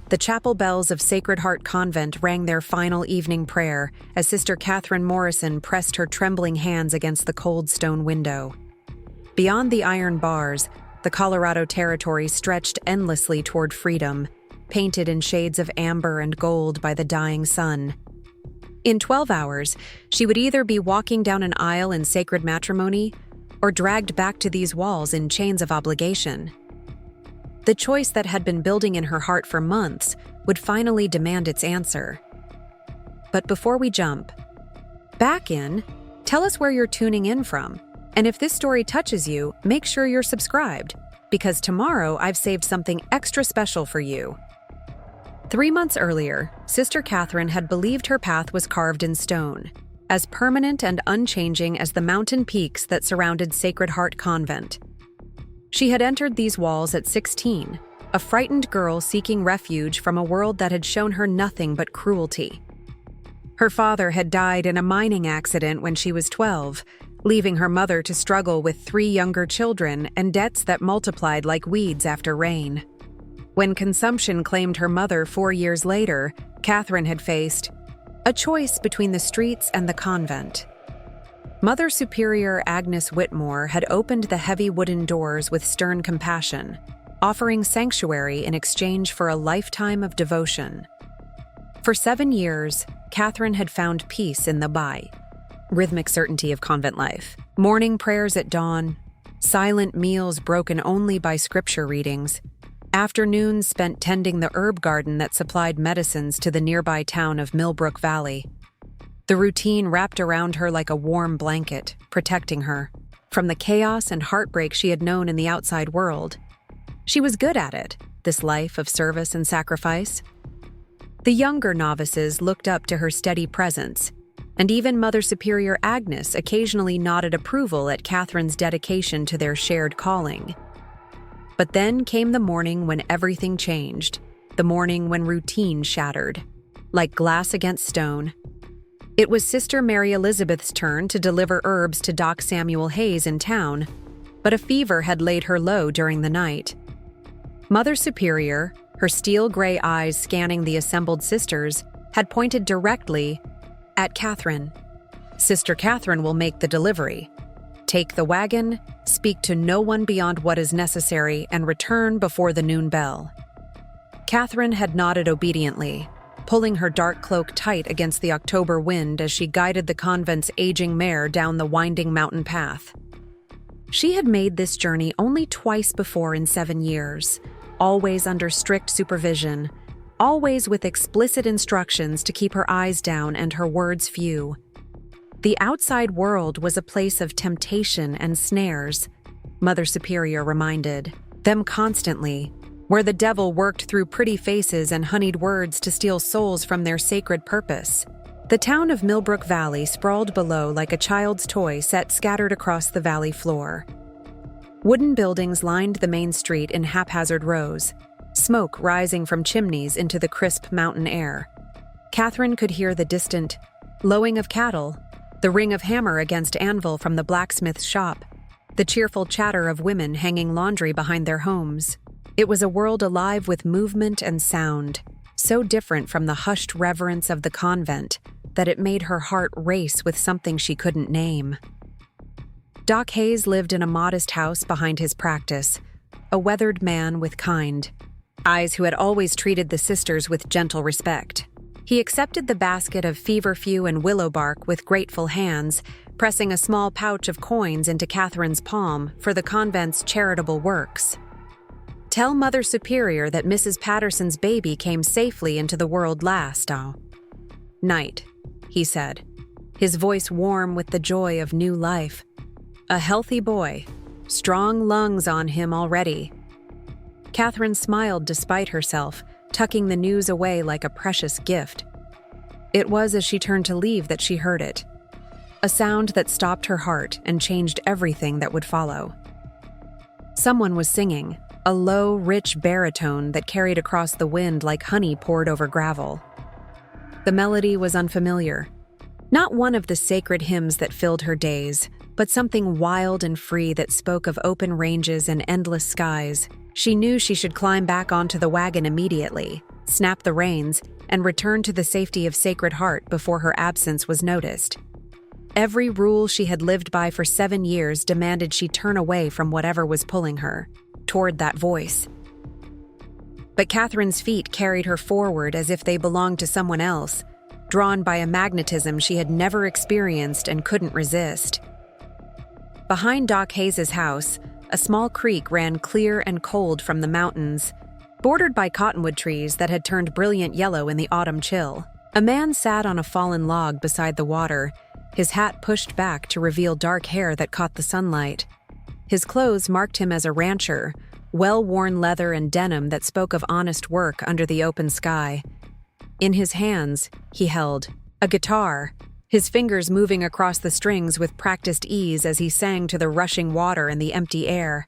The chapel bells of Sacred Heart Convent rang their final evening prayer as Sister Catherine Morrison pressed her trembling hands against the cold stone window. Beyond the iron bars, the Colorado Territory stretched endlessly toward freedom, painted in shades of amber and gold by the dying sun. In 12 hours, she would either be walking down an aisle in sacred matrimony or dragged back to these walls in chains of obligation. The choice that had been building in her heart for months would finally demand its answer. But before we jump back in, tell us where you're tuning in from. And if this story touches you, make sure you're subscribed, because tomorrow I've saved something extra special for you. 3 months earlier, Sister Catherine had believed her path was carved in stone, as permanent and unchanging as the mountain peaks that surrounded Sacred Heart Convent. She had entered these walls at 16, a frightened girl seeking refuge from a world that had shown her nothing but cruelty. Her father had died in a mining accident when she was 12, leaving her mother to struggle with 3 younger children and debts that multiplied like weeds after rain. When consumption claimed her mother 4 years later, Catherine had faced a choice between the streets and the convent. Mother Superior Agnes Whitmore had opened the heavy wooden doors with stern compassion, offering sanctuary in exchange for a lifetime of devotion. For 7 years, Catherine had found peace in the rhythmic certainty of convent life. Morning prayers at dawn, silent meals broken only by scripture readings, afternoons spent tending the herb garden that supplied medicines to the nearby town of Millbrook Valley. The routine wrapped around her like a warm blanket, protecting her from the chaos and heartbreak she had known in the outside world. She was good at it, this life of service and sacrifice. The younger novices looked up to her steady presence, and even Mother Superior Agnes occasionally nodded approval at Catherine's dedication to their shared calling. But then came the morning when everything changed, the morning when routine shattered, like glass against stone. It was Sister Mary Elizabeth's turn to deliver herbs to Doc Samuel Hayes in town, but a fever had laid her low during the night. Mother Superior, her steel-gray eyes scanning the assembled sisters, had pointed directly at Catherine. Sister Catherine will make the delivery. Take the wagon, speak to no one beyond what is necessary, and return before the noon bell. Catherine had nodded obediently, pulling her dark cloak tight against the October wind as she guided the convent's aging mare down the winding mountain path. She had made this journey only twice before in 7 years, always under strict supervision, always with explicit instructions to keep her eyes down and her words few. The outside world was a place of temptation and snares, Mother Superior reminded them constantly, where the devil worked through pretty faces and honeyed words to steal souls from their sacred purpose. The town of Millbrook Valley sprawled below like a child's toy set scattered across the valley floor. Wooden buildings lined the main street in haphazard rows, smoke rising from chimneys into the crisp mountain air. Catherine could hear the distant lowing of cattle, the ring of hammer against anvil from the blacksmith's shop, the cheerful chatter of women hanging laundry behind their homes. It was a world alive with movement and sound, so different from the hushed reverence of the convent that it made her heart race with something she couldn't name. Doc Hayes lived in a modest house behind his practice, a weathered man with kind eyes who had always treated the sisters with gentle respect. He accepted the basket of feverfew and willow bark with grateful hands, pressing a small pouch of coins into Catherine's palm for the convent's charitable works. Tell Mother Superior that Mrs. Patterson's baby came safely into the world last night, he said, his voice warm with the joy of new life. A healthy boy, strong lungs on him already. Catherine smiled despite herself, tucking the news away like a precious gift. It was as she turned to leave that she heard it, a sound that stopped her heart and changed everything that would follow. Someone was singing, a low, rich baritone that carried across the wind like honey poured over gravel. The melody was unfamiliar, not one of the sacred hymns that filled her days, but something wild and free that spoke of open ranges and endless skies. She knew she should climb back onto the wagon immediately, snap the reins, and return to the safety of Sacred Heart before her absence was noticed. Every rule she had lived by for 7 years demanded she turn away from whatever was pulling her, toward that voice. But Catherine's feet carried her forward as if they belonged to someone else, drawn by a magnetism she had never experienced and couldn't resist. Behind Doc Hayes's house, a small creek ran clear and cold from the mountains, bordered by cottonwood trees that had turned brilliant yellow in the autumn chill. A man sat on a fallen log beside the water, his hat pushed back to reveal dark hair that caught the sunlight. His clothes marked him as a rancher, well-worn leather and denim that spoke of honest work under the open sky. In his hands, he held a guitar, his fingers moving across the strings with practiced ease as he sang to the rushing water and the empty air.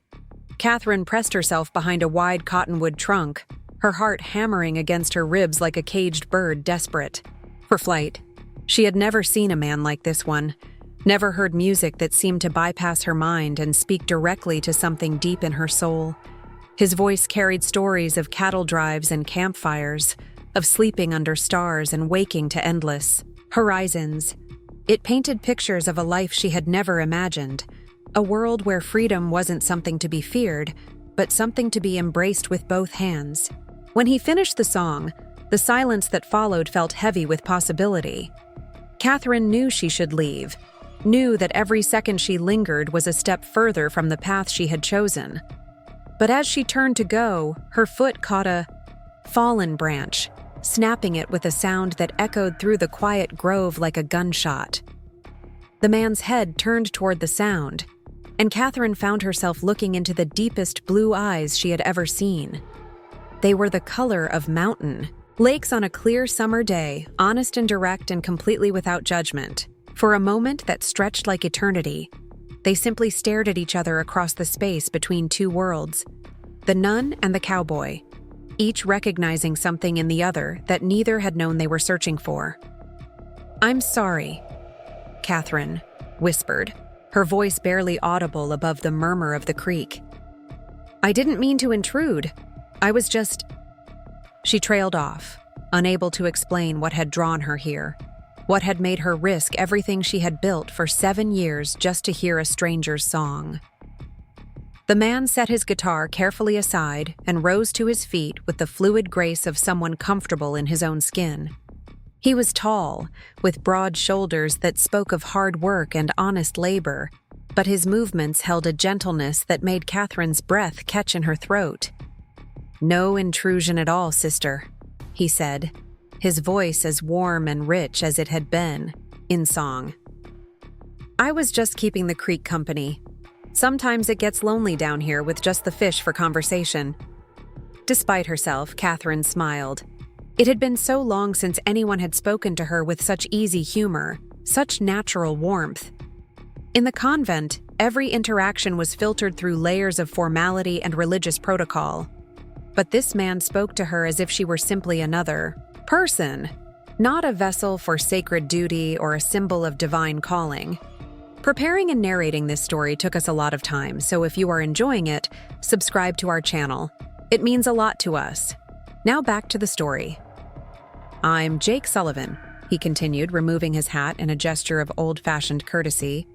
Catherine pressed herself behind a wide cottonwood trunk, her heart hammering against her ribs like a caged bird desperate for flight. She had never seen a man like this one, never heard music that seemed to bypass her mind and speak directly to something deep in her soul. His voice carried stories of cattle drives and campfires, of sleeping under stars and waking to endless horizons. It painted pictures of a life she had never imagined, a world where freedom wasn't something to be feared, but something to be embraced with both hands. When he finished the song, the silence that followed felt heavy with possibility. Catherine knew she should leave, knew that every second she lingered was a step further from the path she had chosen. But as she turned to go, her foot caught a fallen branch, snapping it with a sound that echoed through the quiet grove like a gunshot. The man's head turned toward the sound, and Catherine found herself looking into the deepest blue eyes she had ever seen. They were the color of mountain, lakes on a clear summer day, honest and direct and completely without judgment. For a moment that stretched like eternity, they simply stared at each other across the space between two worlds, the nun and the cowboy, each recognizing something in the other that neither had known they were searching for. "I'm sorry," Catherine whispered, her voice barely audible above the murmur of the creek. "I didn't mean to intrude. I was just—" She trailed off, unable to explain what had drawn her here, what had made her risk everything she had built for 7 years just to hear a stranger's song. The man set his guitar carefully aside and rose to his feet with the fluid grace of someone comfortable in his own skin. He was tall, with broad shoulders that spoke of hard work and honest labor, but his movements held a gentleness that made Catherine's breath catch in her throat. "No intrusion at all, sister," he said, his voice as warm and rich as it had been in song. "I was just keeping the creek company. Sometimes it gets lonely down here with just the fish for conversation." Despite herself, Catherine smiled. It had been so long since anyone had spoken to her with such easy humor, such natural warmth. In the convent, every interaction was filtered through layers of formality and religious protocol. But this man spoke to her as if she were simply another person, not a vessel for sacred duty or a symbol of divine calling. Preparing and narrating this story took us a lot of time, so if you are enjoying it, subscribe to our channel. It means a lot to us. Now back to the story. "I'm Jake Sullivan," he continued, removing his hat in a gesture of old-fashioned courtesy.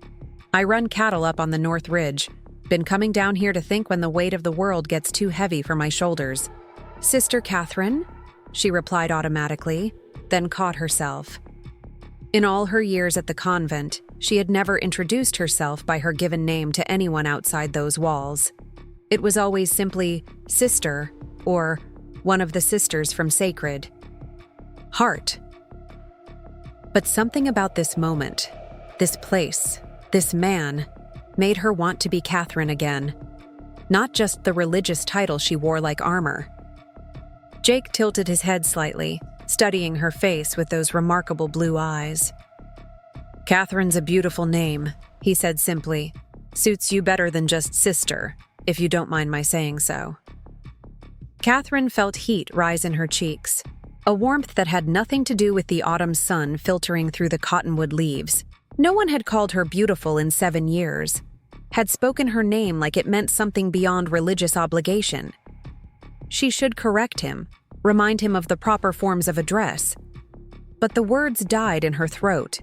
"I run cattle up on the North Ridge. Been coming down here to think when the weight of the world gets too heavy for my shoulders." "Sister Catherine?" she replied automatically, then caught herself. In all her years at the convent, she had never introduced herself by her given name to anyone outside those walls. It was always simply "sister" or "one of the sisters from Sacred Heart." But something about this moment, this place, this man, made her want to be Catherine again, not just the religious title she wore like armor. Jake tilted his head slightly, studying her face with those remarkable blue eyes. "Catherine's a beautiful name," he said simply. "Suits you better than just sister, if you don't mind my saying so." Catherine felt heat rise in her cheeks, a warmth that had nothing to do with the autumn sun filtering through the cottonwood leaves. No one had called her beautiful in 7 years, had spoken her name like it meant something beyond religious obligation. She should correct him, remind him of the proper forms of address. But the words died in her throat.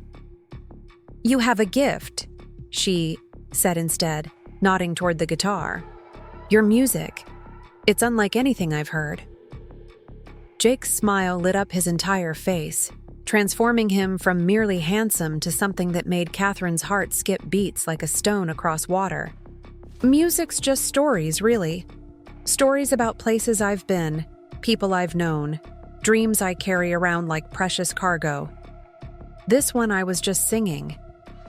"You have a gift," she said instead, nodding toward the guitar. "Your music. It's unlike anything I've heard." Jake's smile lit up his entire face, transforming him from merely handsome to something that made Catherine's heart skip beats like a stone across water. "Music's just stories, really. Stories about places I've been, people I've known, dreams I carry around like precious cargo. This one I was just singing.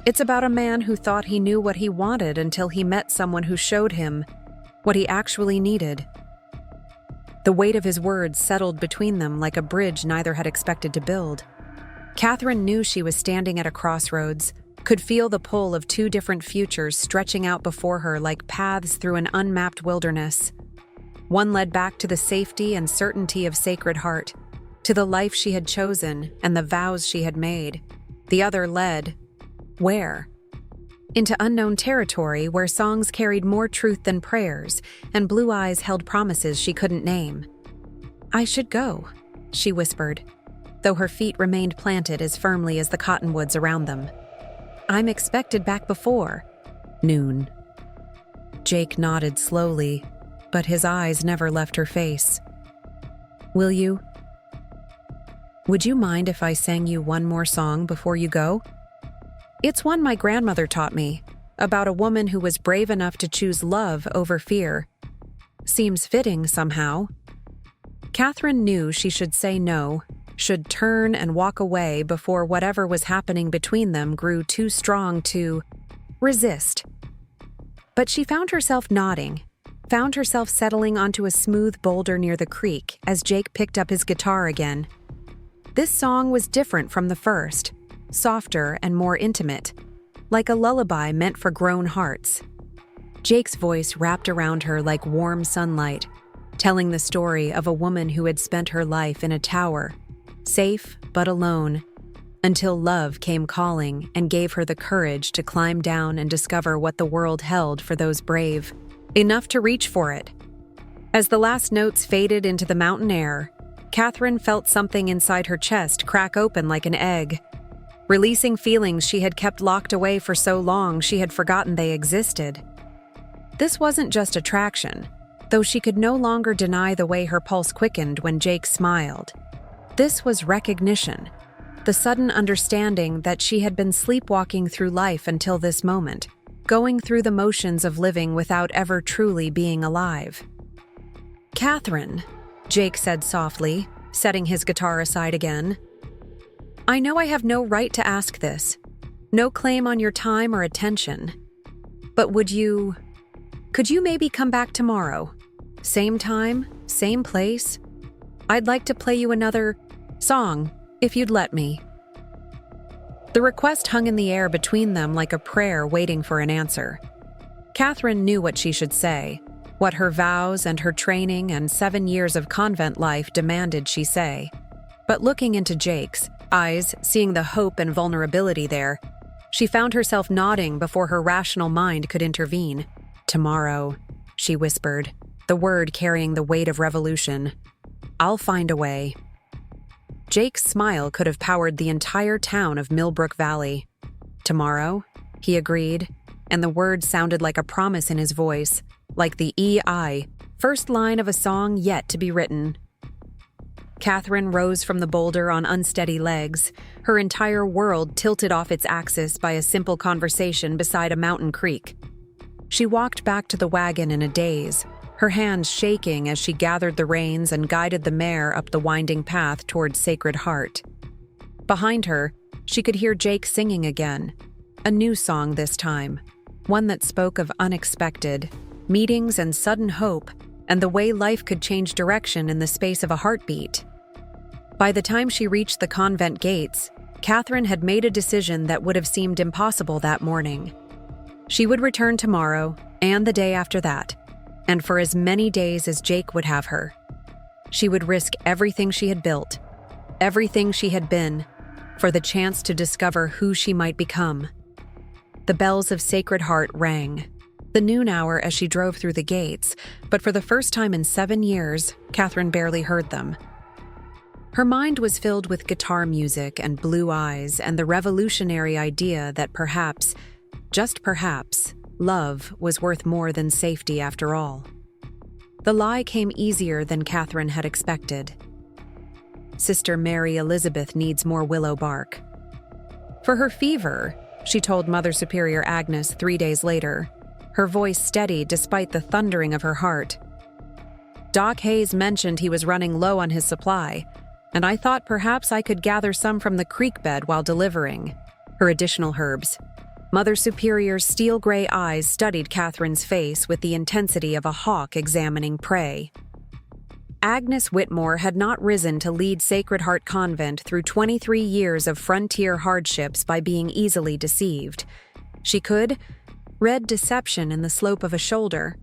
It's about a man who thought he knew what he wanted until he met someone who showed him what he actually needed." The weight of his words settled between them like a bridge neither had expected to build. Catherine knew she was standing at a crossroads, could feel the pull of two different futures stretching out before her like paths through an unmapped wilderness. One led back to the safety and certainty of Sacred Heart, to the life she had chosen and the vows she had made. The other led, where? Into unknown territory where songs carried more truth than prayers and blue eyes held promises she couldn't name. "I should go," she whispered, though her feet remained planted as firmly as the cottonwoods around them. "I'm expected back before noon." Jake nodded slowly, but his eyes never left her face. "Will you? Would you mind if I sang you one more song before you go? It's one my grandmother taught me, about a woman who was brave enough to choose love over fear. Seems fitting somehow." Catherine knew she should say no, should turn and walk away before whatever was happening between them grew too strong to resist. But she found herself nodding, found herself settling onto a smooth boulder near the creek as Jake picked up his guitar again. This song was different from the first, softer and more intimate, like a lullaby meant for grown hearts. Jake's voice wrapped around her like warm sunlight, telling the story of a woman who had spent her life in a tower, safe but alone, until love came calling and gave her the courage to climb down and discover what the world held for those brave, enough to reach for it. As the last notes faded into the mountain air, Catherine felt something inside her chest crack open like an egg, releasing feelings she had kept locked away for so long she had forgotten they existed. This wasn't just attraction, though she could no longer deny the way her pulse quickened when Jake smiled. This was recognition, the sudden understanding that she had been sleepwalking through life until this moment, going through the motions of living without ever truly being alive. "Catherine," Jake said softly, setting his guitar aside again. "I know I have no right to ask this, no claim on your time or attention, but could you maybe come back tomorrow? Same time, same place? I'd like to play you another song, if you'd let me." The request hung in the air between them like a prayer waiting for an answer. Catherine knew what she should say, what her vows and her training and 7 years of convent life demanded she say. But looking into Jake's eyes, seeing the hope and vulnerability there, she found herself nodding before her rational mind could intervene. "Tomorrow," she whispered, the word carrying the weight of revolution. "I'll find a way." Jake's smile could have powered the entire town of Millbrook Valley. "Tomorrow," he agreed, and the word sounded like a promise in his voice, like the E.I., first line of a song yet to be written. Catherine rose from the boulder on unsteady legs, her entire world tilted off its axis by a simple conversation beside a mountain creek. She walked back to the wagon in a daze, her hands shaking as she gathered the reins and guided the mare up the winding path toward Sacred Heart. Behind her, she could hear Jake singing again, a new song this time, one that spoke of unexpected, meetings and sudden hope, and the way life could change direction in the space of a heartbeat. By the time she reached the convent gates, Catherine had made a decision that would have seemed impossible that morning. She would return tomorrow and the day after that, and for as many days as Jake would have her. She would risk everything she had built, everything she had been, for the chance to discover who she might become. The bells of Sacred Heart rang, the noon hour as she drove through the gates, but for the first time in 7 years, Catherine barely heard them. Her mind was filled with guitar music and blue eyes and the revolutionary idea that perhaps, just perhaps, love was worth more than safety after all. The lie came easier than Catherine had expected. Sister Mary Elizabeth needs more willow bark. For her fever, she told Mother Superior Agnes 3 days later, her voice steady despite the thundering of her heart. Doc Hayes mentioned he was running low on his supply, and I thought perhaps I could gather some from the creek bed while delivering her additional herbs. Mother Superior's steel-gray eyes studied Catherine's face with the intensity of a hawk examining prey. Agnes Whitmore had not risen to lead Sacred Heart Convent through 23 years of frontier hardships by being easily deceived. She read deception in the slope of a shoulder,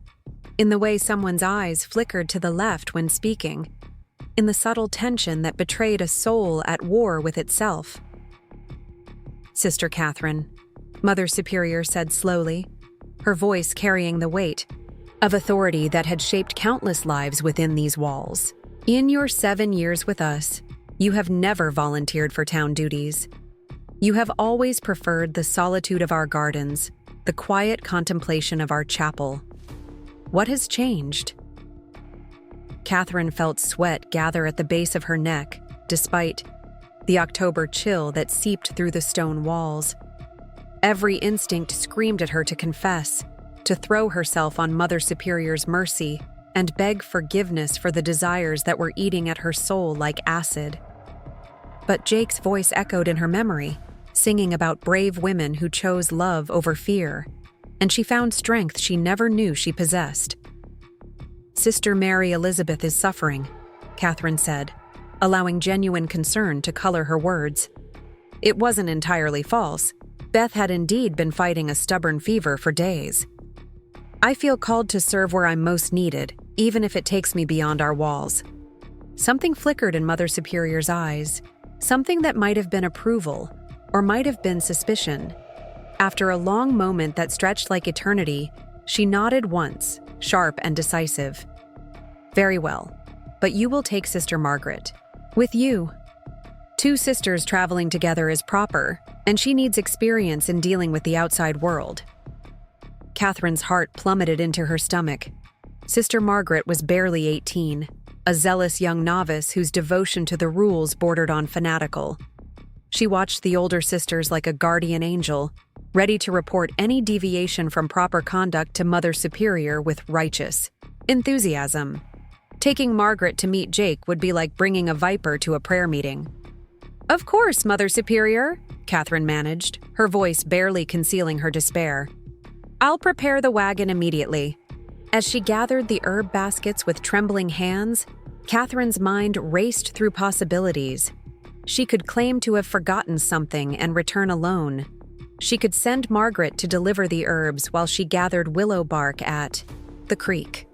in the way someone's eyes flickered to the left when speaking, in the subtle tension that betrayed a soul at war with itself. "Sister Catherine," Mother Superior said slowly, her voice carrying the weight of authority that had shaped countless lives within these walls. "In your 7 years with us, you have never volunteered for town duties. You have always preferred the solitude of our gardens, the quiet contemplation of our chapel. What has changed?" Catherine felt sweat gather at the base of her neck, despite the October chill that seeped through the stone walls. Every instinct screamed at her to confess, to throw herself on Mother Superior's mercy, and beg forgiveness for the desires that were eating at her soul like acid. But Jake's voice echoed in her memory, singing about brave women who chose love over fear, and she found strength she never knew she possessed. "Sister Mary Elizabeth is suffering," Catherine said, allowing genuine concern to color her words. It wasn't entirely false. Beth had indeed been fighting a stubborn fever for days. "I feel called to serve where I'm most needed, even if it takes me beyond our walls." Something flickered in Mother Superior's eyes, something that might have been approval, or might have been suspicion. After a long moment that stretched like eternity, she nodded once, sharp and decisive. "Very well, but you will take Sister Margaret. With you. 2 sisters traveling together is proper, and she needs experience in dealing with the outside world." Catherine's heart plummeted into her stomach. Sister Margaret was barely 18, a zealous young novice whose devotion to the rules bordered on fanatical. She watched the older sisters like a guardian angel, ready to report any deviation from proper conduct to Mother Superior with righteous enthusiasm. Taking Margaret to meet Jake would be like bringing a viper to a prayer meeting. "Of course, Mother Superior," Catherine managed, her voice barely concealing her despair. "I'll prepare the wagon immediately." As she gathered the herb baskets with trembling hands, Catherine's mind raced through possibilities. She could claim to have forgotten something and return alone. She could send Margaret to deliver the herbs while she gathered willow bark at the creek.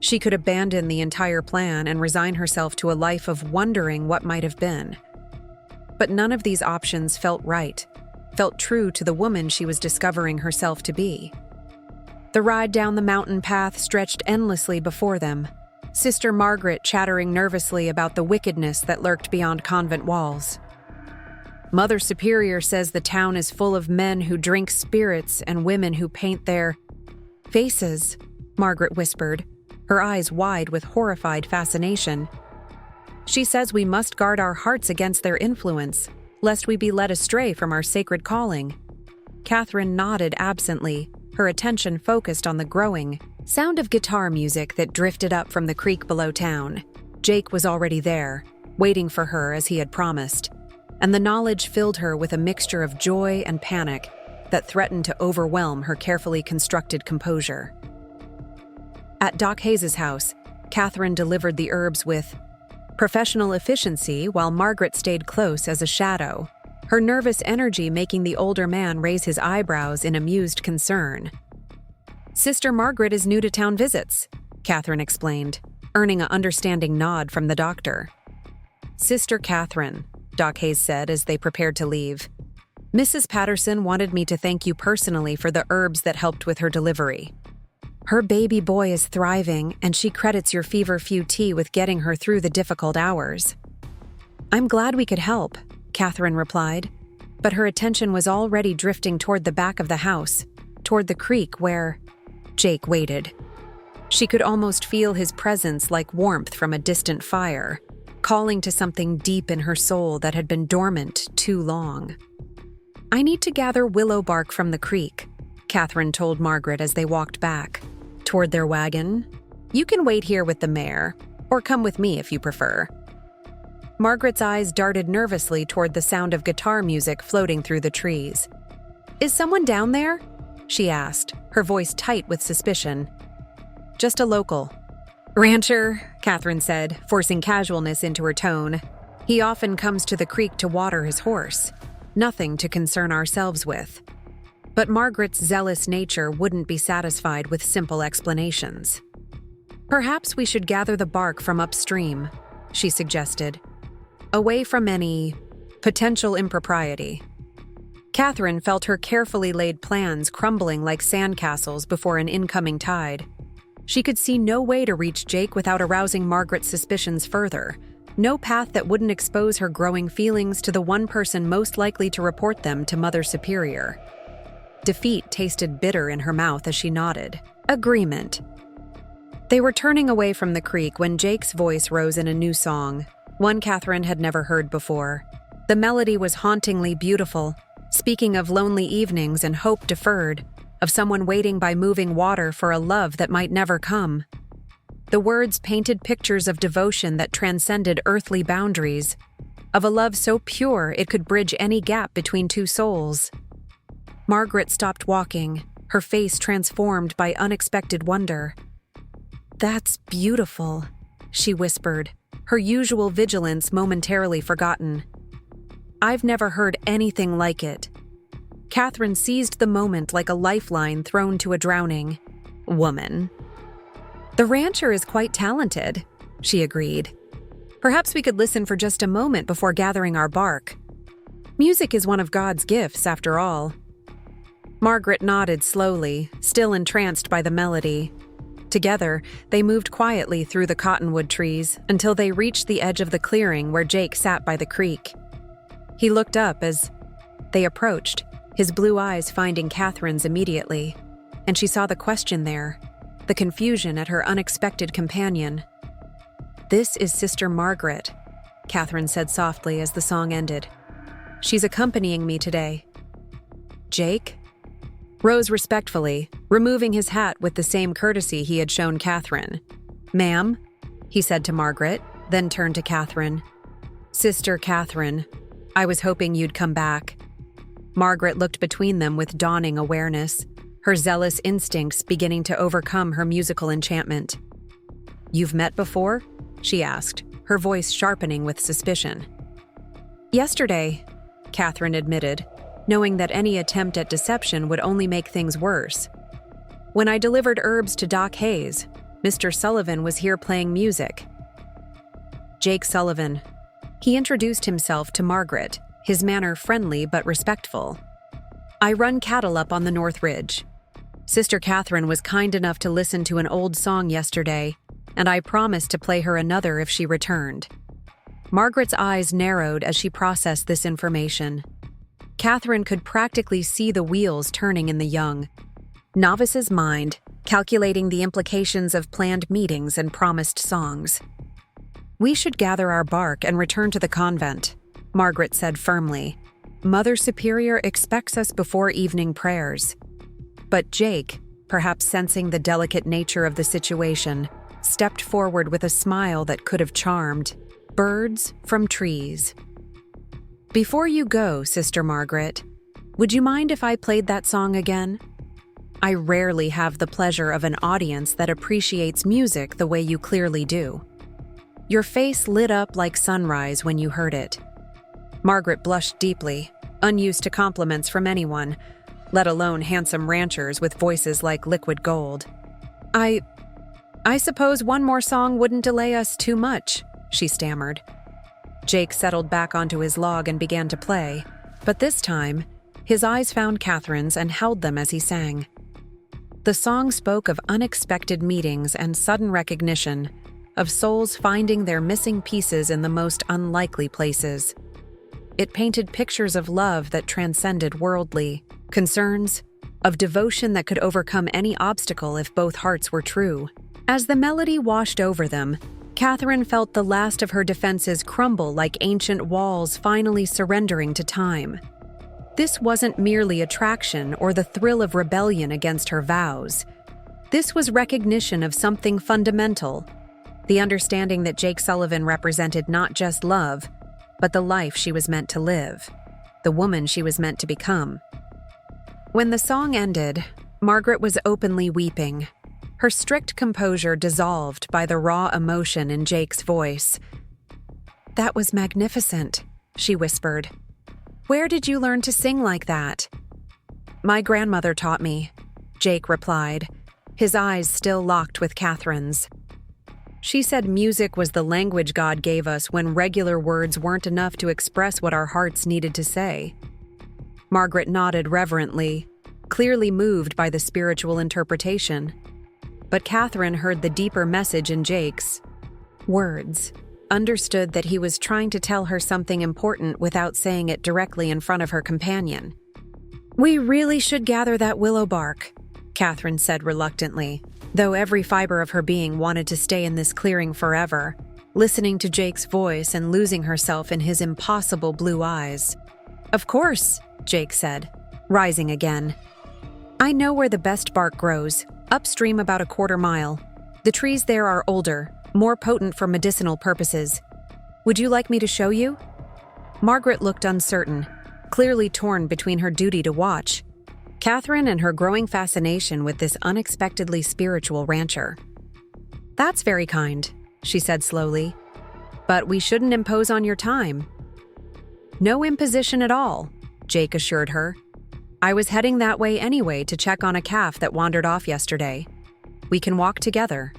She could abandon the entire plan and resign herself to a life of wondering what might have been. But none of these options felt right, felt true to the woman she was discovering herself to be. The ride down the mountain path stretched endlessly before them, Sister Margaret chattering nervously about the wickedness that lurked beyond convent walls. "Mother Superior says the town is full of men who drink spirits and women who paint their faces," Margaret whispered, her eyes wide with horrified fascination. "She says we must guard our hearts against their influence, lest we be led astray from our sacred calling." Catherine nodded absently, her attention focused on the growing sound of guitar music that drifted up from the creek below town. Jake was already there, waiting for her as he had promised, and the knowledge filled her with a mixture of joy and panic that threatened to overwhelm her carefully constructed composure. At Doc Hayes' house, Catherine delivered the herbs with professional efficiency while Margaret stayed close as a shadow, her nervous energy making the older man raise his eyebrows in amused concern. "Sister Margaret is new to town visits," Catherine explained, earning an understanding nod from the doctor. "Sister Catherine," Doc Hayes said as they prepared to leave. "Mrs. Patterson wanted me to thank you personally for the herbs that helped with her delivery. Her baby boy is thriving, and she credits your feverfew tea with getting her through the difficult hours." "I'm glad we could help," Catherine replied, but her attention was already drifting toward the back of the house, toward the creek where Jake waited. She could almost feel his presence like warmth from a distant fire, calling to something deep in her soul that had been dormant too long. "I need to gather willow bark from the creek," Catherine told Margaret as they walked back, toward their wagon. "You can wait here with the mare, or come with me if you prefer." Margaret's eyes darted nervously toward the sound of guitar music floating through the trees. "Is someone down there?" she asked, her voice tight with suspicion. "Just a local." "Rancher," Catherine said, forcing casualness into her tone. "He often comes to the creek to water his horse. Nothing to concern ourselves with." But Margaret's zealous nature wouldn't be satisfied with simple explanations. "Perhaps we should gather the bark from upstream," she suggested, away from any potential impropriety. Catherine felt her carefully laid plans crumbling like sandcastles before an incoming tide. She could see no way to reach Jake without arousing Margaret's suspicions further, no path that wouldn't expose her growing feelings to the one person most likely to report them to Mother Superior. Defeat tasted bitter in her mouth as she nodded. Agreement. They were turning away from the creek when Jake's voice rose in a new song, one Catherine had never heard before. The melody was hauntingly beautiful, speaking of lonely evenings and hope deferred, of someone waiting by moving water for a love that might never come. The words painted pictures of devotion that transcended earthly boundaries, of a love so pure it could bridge any gap between two souls. Margaret stopped walking, her face transformed by unexpected wonder. "That's beautiful," she whispered, her usual vigilance momentarily forgotten. "I've never heard anything like it." Catherine seized the moment like a lifeline thrown to a drowning woman. "The rancher is quite talented," she agreed. "Perhaps we could listen for just a moment before gathering our bark. Music is one of God's gifts, after all." Margaret nodded slowly, still entranced by the melody. Together, they moved quietly through the cottonwood trees until they reached the edge of the clearing where Jake sat by the creek. He looked up as they approached, his blue eyes finding Catherine's immediately, and she saw the question there, the confusion at her unexpected companion. "This is Sister Margaret," Catherine said softly as the song ended. "She's accompanying me today." "Jake?" Rose respectfully, removing his hat with the same courtesy he had shown Catherine. "Ma'am," he said to Margaret, then turned to Catherine. "Sister Catherine, I was hoping you'd come back." Margaret looked between them with dawning awareness, her zealous instincts beginning to overcome her musical enchantment. "You've met before?" she asked, her voice sharpening with suspicion. "Yesterday," Catherine admitted, knowing that any attempt at deception would only make things worse. "When I delivered herbs to Doc Hayes, Mr. Sullivan was here playing music." Jake Sullivan. He introduced himself to Margaret, his manner friendly but respectful. "I run cattle up on the North Ridge. Sister Catherine was kind enough to listen to an old song yesterday, and I promised to play her another if she returned." Margaret's eyes narrowed as she processed this information. Catherine could practically see the wheels turning in the young novice's mind, calculating the implications of planned meetings and promised songs. "We should gather our bark and return to the convent," Margaret said firmly. "Mother Superior expects us before evening prayers." But Jake, perhaps sensing the delicate nature of the situation, stepped forward with a smile that could have charmed. "Birds from trees." "Before you go, Sister Margaret, would you mind if I played that song again? I rarely have the pleasure of an audience that appreciates music the way you clearly do." Your face lit up like sunrise when you heard it. Margaret blushed deeply, unused to compliments from anyone, let alone handsome ranchers with voices like liquid gold. I suppose one more song wouldn't delay us too much," she stammered. Jake settled back onto his log and began to play, but this time, his eyes found Catherine's and held them as he sang. The song spoke of unexpected meetings and sudden recognition, of souls finding their missing pieces in the most unlikely places. It painted pictures of love that transcended worldly concerns, of devotion that could overcome any obstacle if both hearts were true. As the melody washed over them, Catherine felt the last of her defenses crumble like ancient walls finally surrendering to time. This wasn't merely attraction or the thrill of rebellion against her vows. This was recognition of something fundamental, the understanding that Jake Sullivan represented not just love, but the life she was meant to live, the woman she was meant to become. When the song ended, Margaret was openly weeping, her strict composure dissolved by the raw emotion in Jake's voice. "That was magnificent," she whispered. "Where did you learn to sing like that?" "My grandmother taught me," Jake replied, his eyes still locked with Catherine's. "She said music was the language God gave us when regular words weren't enough to express what our hearts needed to say." Margaret nodded reverently, clearly moved by the spiritual interpretation. But Catherine heard the deeper message in Jake's words, understood that he was trying to tell her something important without saying it directly in front of her companion. "We really should gather that willow bark," Catherine said reluctantly, though every fiber of her being wanted to stay in this clearing forever, listening to Jake's voice and losing herself in his impossible blue eyes. "Of course," Jake said, rising again. "I know where the best bark grows, upstream about a quarter mile. The trees there are older, more potent for medicinal purposes. Would you like me to show you?" Margaret looked uncertain, clearly torn between her duty to watch Catherine and her growing fascination with this unexpectedly spiritual rancher. "That's very kind," she said slowly, "but we shouldn't impose on your time." "No imposition at all," Jake assured her. "I was heading that way anyway to check on a calf that wandered off yesterday. We can walk together."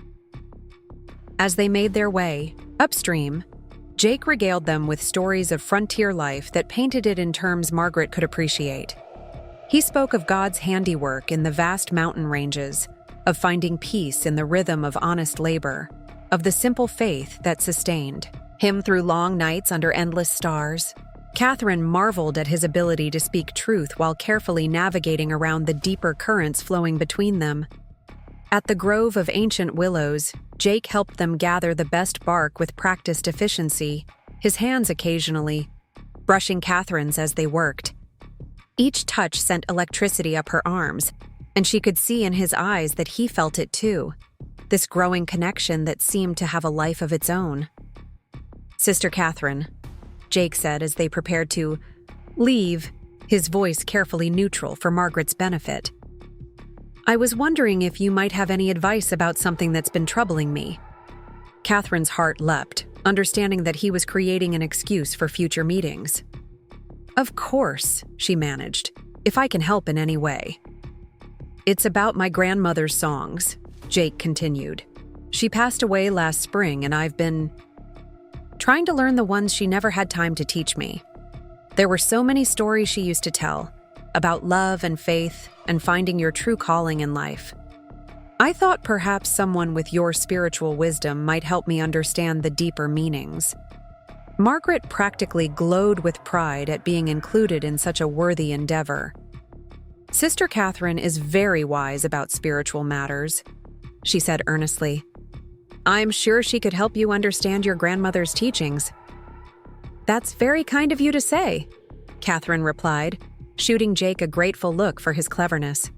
As they made their way upstream, Jake regaled them with stories of frontier life that painted it in terms Margaret could appreciate. He spoke of God's handiwork in the vast mountain ranges, of finding peace in the rhythm of honest labor, of the simple faith that sustained him through long nights under endless stars. Catherine marveled at his ability to speak truth while carefully navigating around the deeper currents flowing between them. At the grove of ancient willows, Jake helped them gather the best bark with practiced efficiency, his hands occasionally brushing Catherine's as they worked. Each touch sent electricity up her arms, and she could see in his eyes that he felt it too, this growing connection that seemed to have a life of its own. "Sister Catherine," Jake said as they prepared to leave, his voice carefully neutral for Margaret's benefit. "I was wondering if you might have any advice about something that's been troubling me." Catherine's heart leapt, understanding that he was creating an excuse for future meetings. "Of course," she managed, "if I can help in any way." "It's about my grandmother's songs," Jake continued. "She passed away last spring, and I've been trying to learn the ones she never had time to teach me. There were so many stories she used to tell, about love and faith and finding your true calling in life. I thought perhaps someone with your spiritual wisdom might help me understand the deeper meanings." Margaret practically glowed with pride at being included in such a worthy endeavor. "Sister Catherine is very wise about spiritual matters," she said earnestly. "I'm sure she could help you understand your grandmother's teachings." "That's very kind of you to say," Catherine replied, shooting Jake a grateful look for his cleverness.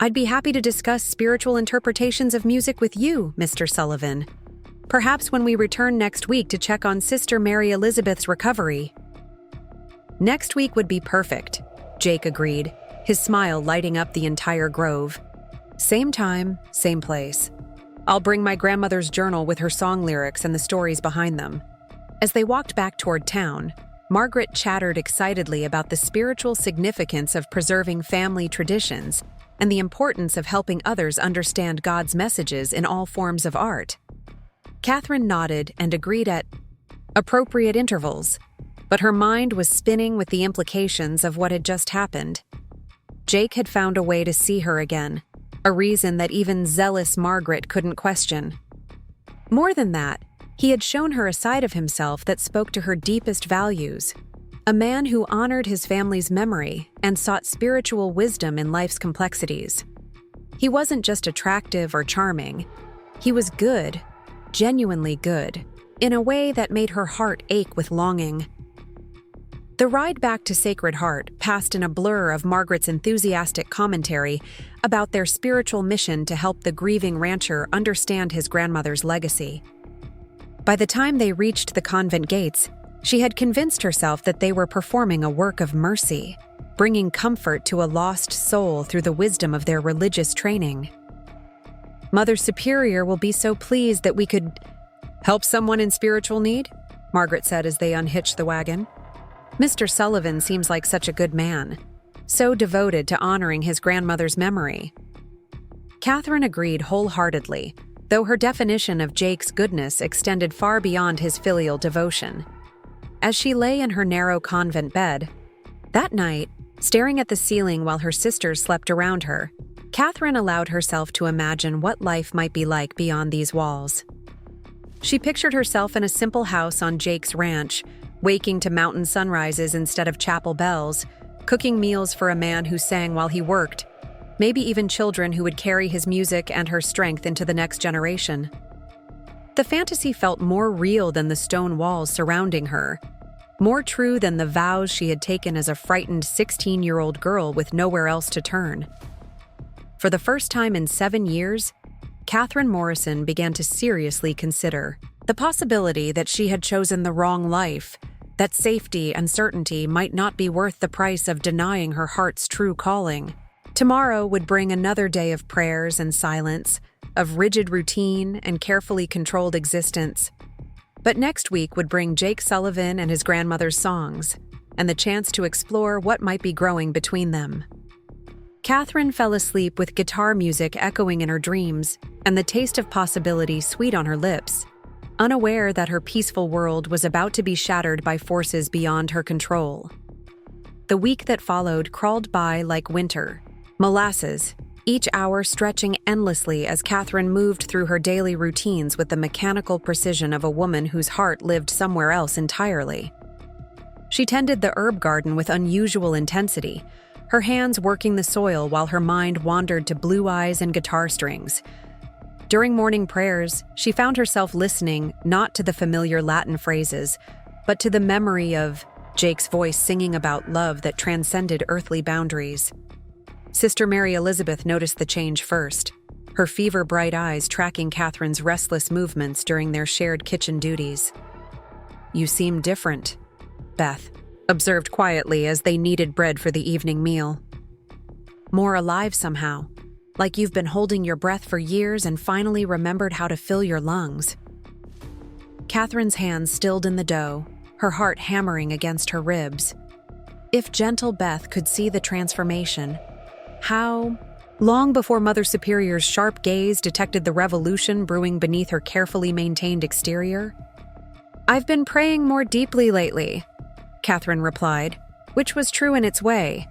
"I'd be happy to discuss spiritual interpretations of music with you, Mr. Sullivan. Perhaps when we return next week to check on Sister Mary Elizabeth's recovery." "Next week would be perfect," Jake agreed, his smile lighting up the entire grove. "Same time, same place. I'll bring my grandmother's journal with her song lyrics and the stories behind them." As they walked back toward town, Margaret chattered excitedly about the spiritual significance of preserving family traditions and the importance of helping others understand God's messages in all forms of art. Catherine nodded and agreed at appropriate intervals, but her mind was spinning with the implications of what had just happened. Jake had found a way to see her again, a reason that even zealous Margaret couldn't question. More than that, he had shown her a side of himself that spoke to her deepest values. A man who honored his family's memory and sought spiritual wisdom in life's complexities. He wasn't just attractive or charming. He was good, genuinely good, in a way that made her heart ache with longing. The ride back to Sacred Heart passed in a blur of Margaret's enthusiastic commentary about their spiritual mission to help the grieving rancher understand his grandmother's legacy. By the time they reached the convent gates, she had convinced herself that they were performing a work of mercy, bringing comfort to a lost soul through the wisdom of their religious training. Mother Superior will be so pleased that we could help someone in spiritual need, Margaret said as they unhitched the wagon. Mr. Sullivan seems like such a good man, so devoted to honoring his grandmother's memory. Catherine agreed wholeheartedly, though her definition of Jake's goodness extended far beyond his filial devotion. As she lay in her narrow convent bed, that night, staring at the ceiling while her sisters slept around her, Catherine allowed herself to imagine what life might be like beyond these walls. She pictured herself in a simple house on Jake's ranch, waking to mountain sunrises instead of chapel bells, cooking meals for a man who sang while he worked, maybe even children who would carry his music and her strength into the next generation. The fantasy felt more real than the stone walls surrounding her, more true than the vows she had taken as a frightened 16-year-old girl with nowhere else to turn. For the first time in 7 years, Catherine Morrison began to seriously consider the possibility that she had chosen the wrong life, that safety and certainty might not be worth the price of denying her heart's true calling. Tomorrow would bring another day of prayers and silence, of rigid routine and carefully controlled existence. But next week would bring Jake Sullivan and his grandmother's songs, and the chance to explore what might be growing between them. Catherine fell asleep with guitar music echoing in her dreams, and the taste of possibility sweet on her lips, unaware that her peaceful world was about to be shattered by forces beyond her control. The week that followed crawled by like winter, molasses, each hour stretching endlessly as Catherine moved through her daily routines with the mechanical precision of a woman whose heart lived somewhere else entirely. She tended the herb garden with unusual intensity, her hands working the soil while her mind wandered to blue eyes and guitar strings. During morning prayers, she found herself listening not to the familiar Latin phrases, but to the memory of Jake's voice singing about love that transcended earthly boundaries. Sister Mary Elizabeth noticed the change first, her fever-bright eyes tracking Catherine's restless movements during their shared kitchen duties. "You seem different," Beth observed quietly as they kneaded bread for the evening meal. "More alive somehow. Like you've been holding your breath for years and finally remembered how to fill your lungs." Catherine's hands stilled in the dough, her heart hammering against her ribs. If gentle Beth could see the transformation, how? Long before Mother Superior's sharp gaze detected the revolution brewing beneath her carefully maintained exterior? "I've been praying more deeply lately," Catherine replied, which was true in its way.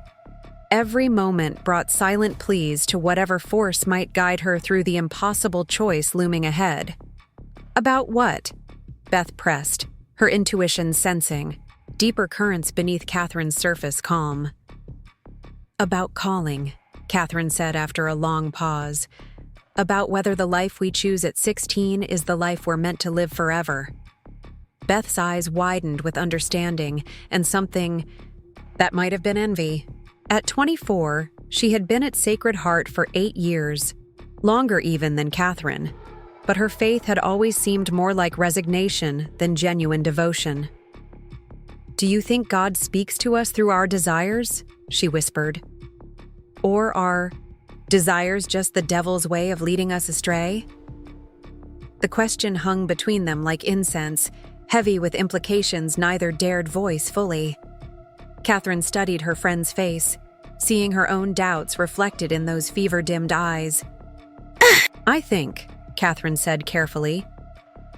Every moment brought silent pleas to whatever force might guide her through the impossible choice looming ahead. "About what?" Beth pressed, her intuition sensing deeper currents beneath Catherine's surface calm. "About calling," Catherine said after a long pause. "About whether the life we choose at 16 is the life we're meant to live forever." Beth's eyes widened with understanding and something that might have been envy. At 24, she had been at Sacred Heart for 8 years, longer even than Catherine, but her faith had always seemed more like resignation than genuine devotion. "Do you think God speaks to us through our desires?" she whispered. "Or are desires just the devil's way of leading us astray?" The question hung between them like incense, heavy with implications neither dared voice fully. Catherine studied her friend's face, seeing her own doubts reflected in those fever-dimmed eyes. "I think," Catherine said carefully,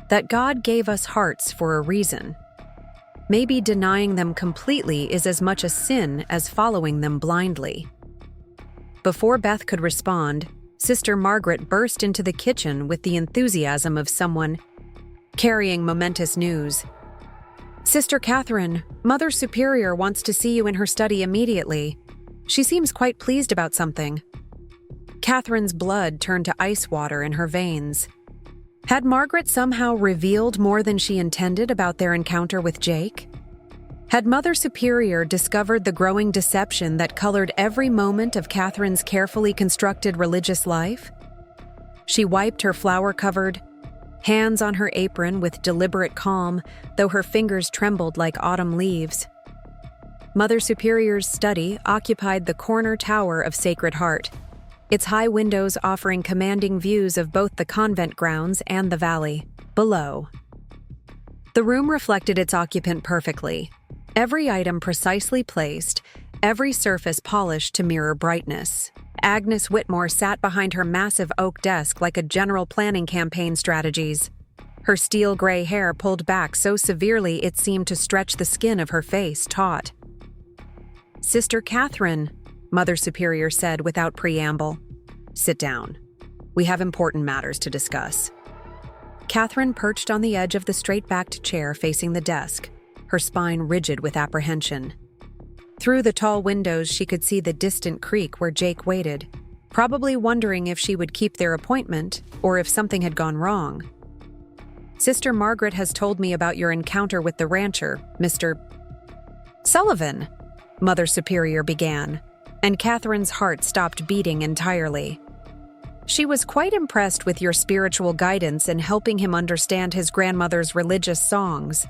"that God gave us hearts for a reason. Maybe denying them completely is as much a sin as following them blindly." Before Beth could respond, Sister Margaret burst into the kitchen with the enthusiasm of someone carrying momentous news. "Sister Catherine, Mother Superior wants to see you in her study immediately. She seems quite pleased about something." Catherine's blood turned to ice water in her veins. Had Margaret somehow revealed more than she intended about their encounter with Jake? Had Mother Superior discovered the growing deception that colored every moment of Catherine's carefully constructed religious life? She wiped her flower-covered hands on her apron with deliberate calm, though her fingers trembled like autumn leaves. Mother Superior's study occupied the corner tower of Sacred Heart, its high windows offering commanding views of both the convent grounds and the valley below. The room reflected its occupant perfectly, every item precisely placed, every surface polished to mirror brightness. Agnes Whitmore sat behind her massive oak desk like a general planning campaign strategies. Her steel gray hair pulled back so severely it seemed to stretch the skin of her face taut. "Sister Catherine," Mother Superior said without preamble. "Sit down. We have important matters to discuss." Catherine perched on the edge of the straight-backed chair facing the desk, her spine rigid with apprehension. Through the tall windows, she could see the distant creek where Jake waited, probably wondering if she would keep their appointment or if something had gone wrong. "Sister Margaret has told me about your encounter with the rancher, Mr. Sullivan," Mother Superior began, and Catherine's heart stopped beating entirely. She was quite impressed with your spiritual guidance in helping him understand his grandmother's religious songs.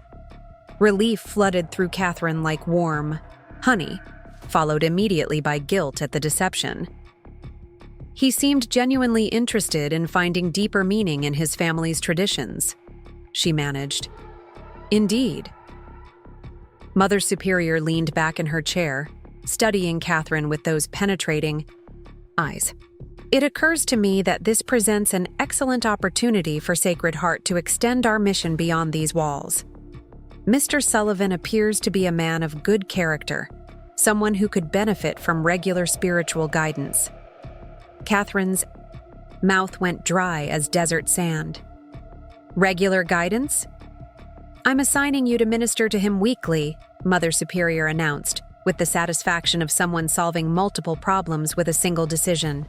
Relief flooded through Catherine like warm honey, followed immediately by guilt at the deception. He seemed genuinely interested in finding deeper meaning in his family's traditions, she managed. "Indeed." Mother Superior leaned back in her chair, studying Catherine with those penetrating eyes. "It occurs to me that this presents an excellent opportunity for Sacred Heart to extend our mission beyond these walls. Mr. Sullivan appears to be a man of good character, someone who could benefit from regular spiritual guidance." Catherine's mouth went dry as desert sand. "Regular guidance? I'm assigning you to minister to him weekly," Mother Superior announced, with the satisfaction of someone solving multiple problems with a single decision.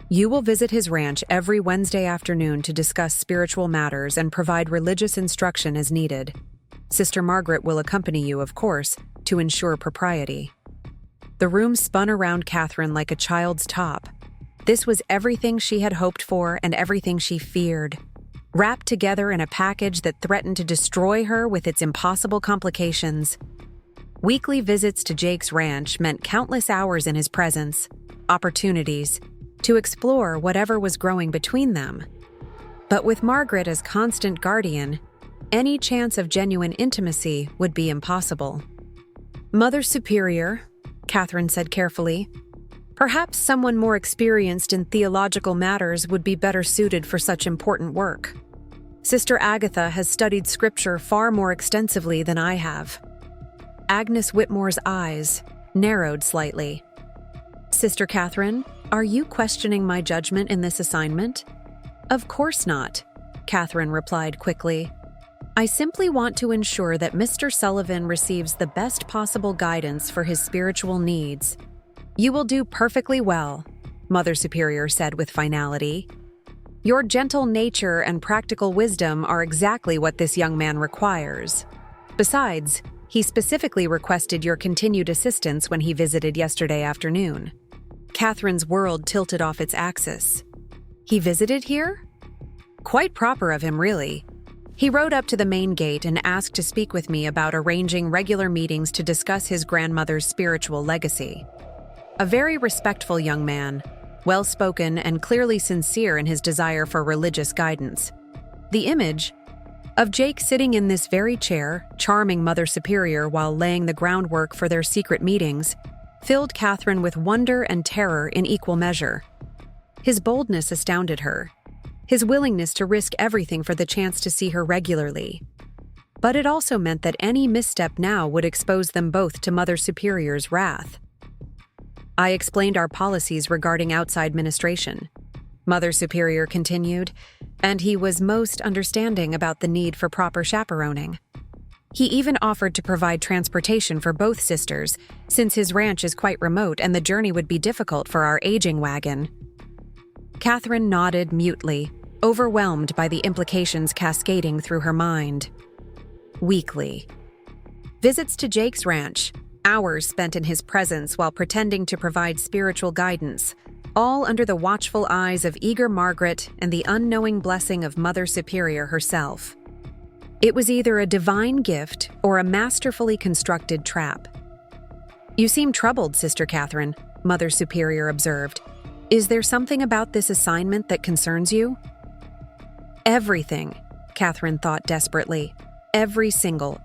"You will visit his ranch every Wednesday afternoon to discuss spiritual matters and provide religious instruction as needed. Sister Margaret will accompany you, of course, to ensure propriety." The room spun around Catherine like a child's top. This was everything she had hoped for and everything she feared, wrapped together in a package that threatened to destroy her with its impossible complications. Weekly visits to Jake's ranch meant countless hours in his presence, opportunities to explore whatever was growing between them. But with Margaret as constant guardian, any chance of genuine intimacy would be impossible. "Mother Superior," Catherine said carefully, "perhaps someone more experienced in theological matters would be better suited for such important work. Sister Agatha has studied scripture far more extensively than I have." Agnes Whitmore's eyes narrowed slightly. "Sister Catherine, are you questioning my judgment in this assignment?" "Of course not," Catherine replied quickly. "I simply want to ensure that Mr. Sullivan receives the best possible guidance for his spiritual needs." "You will do perfectly well," Mother Superior said with finality. "Your gentle nature and practical wisdom are exactly what this young man requires. Besides, he specifically requested your continued assistance when he visited yesterday afternoon." Catherine's world tilted off its axis. "He visited here?" "Quite proper of him, really. He rode up to the main gate and asked to speak with me about arranging regular meetings to discuss his grandmother's spiritual legacy. A very respectful young man, well-spoken and clearly sincere in his desire for religious guidance. The image of Jake sitting in this very chair, charming Mother Superior while laying the groundwork for their secret meetings, filled Catherine with wonder and terror in equal measure. His boldness astounded her, his willingness to risk everything for the chance to see her regularly. But it also meant that any misstep now would expose them both to Mother Superior's wrath. "I explained our policies regarding outside ministration. Mother Superior continued, and he was most understanding about the need for proper chaperoning. He even offered to provide transportation for both sisters, since his ranch is quite remote and the journey would be difficult for our aging wagon. Catherine nodded mutely, overwhelmed by the implications cascading through her mind. Weekly. Visits to Jake's ranch, hours spent in his presence while pretending to provide spiritual guidance, all under the watchful eyes of eager Margaret and the unknowing blessing of Mother Superior herself. It was either a divine gift or a masterfully constructed trap. "You seem troubled, Sister Catherine," Mother Superior observed. "Is there something about this assignment that concerns you?" Everything, Catherine thought desperately. Every single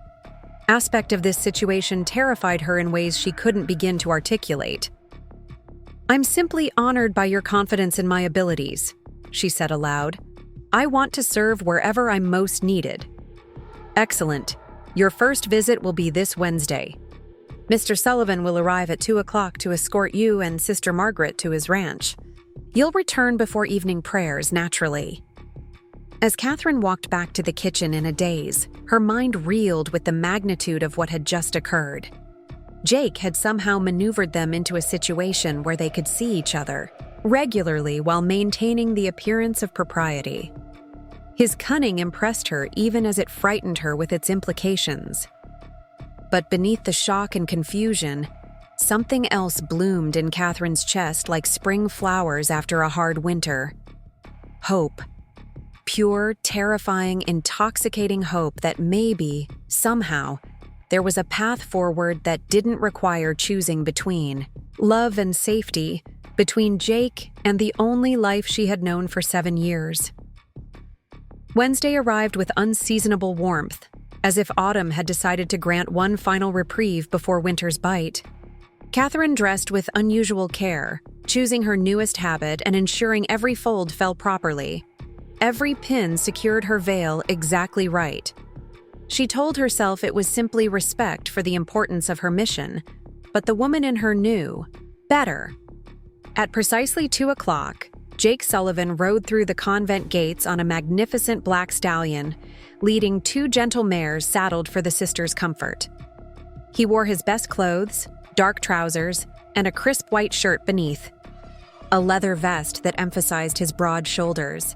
aspect of this situation terrified her in ways she couldn't begin to articulate. "I'm simply honored by your confidence in my abilities," she said aloud. "I want to serve wherever I'm most needed." "Excellent. Your first visit will be this Wednesday. Mr. Sullivan will arrive at 2 o'clock to escort you and Sister Margaret to his ranch. You'll return before evening prayers, naturally." As Catherine walked back to the kitchen in a daze, her mind reeled with the magnitude of what had just occurred. Jake had somehow maneuvered them into a situation where they could see each other, regularly while maintaining the appearance of propriety. His cunning impressed her even as it frightened her with its implications. But beneath the shock and confusion, something else bloomed in Catherine's chest like spring flowers after a hard winter. Hope. Pure, terrifying, intoxicating hope that maybe, somehow, there was a path forward that didn't require choosing between love and safety, between Jake and the only life she had known for 7 years. Wednesday arrived with unseasonable warmth, as if autumn had decided to grant one final reprieve before winter's bite. Catherine dressed with unusual care, choosing her newest habit and ensuring every fold fell properly. Every pin secured her veil exactly right. She told herself it was simply respect for the importance of her mission, but the woman in her knew better. At precisely 2 o'clock, Jake Sullivan rode through the convent gates on a magnificent black stallion, leading 2 gentle mares saddled for the sisters' comfort. He wore his best clothes, dark trousers, and a crisp white shirt beneath, a leather vest that emphasized his broad shoulders.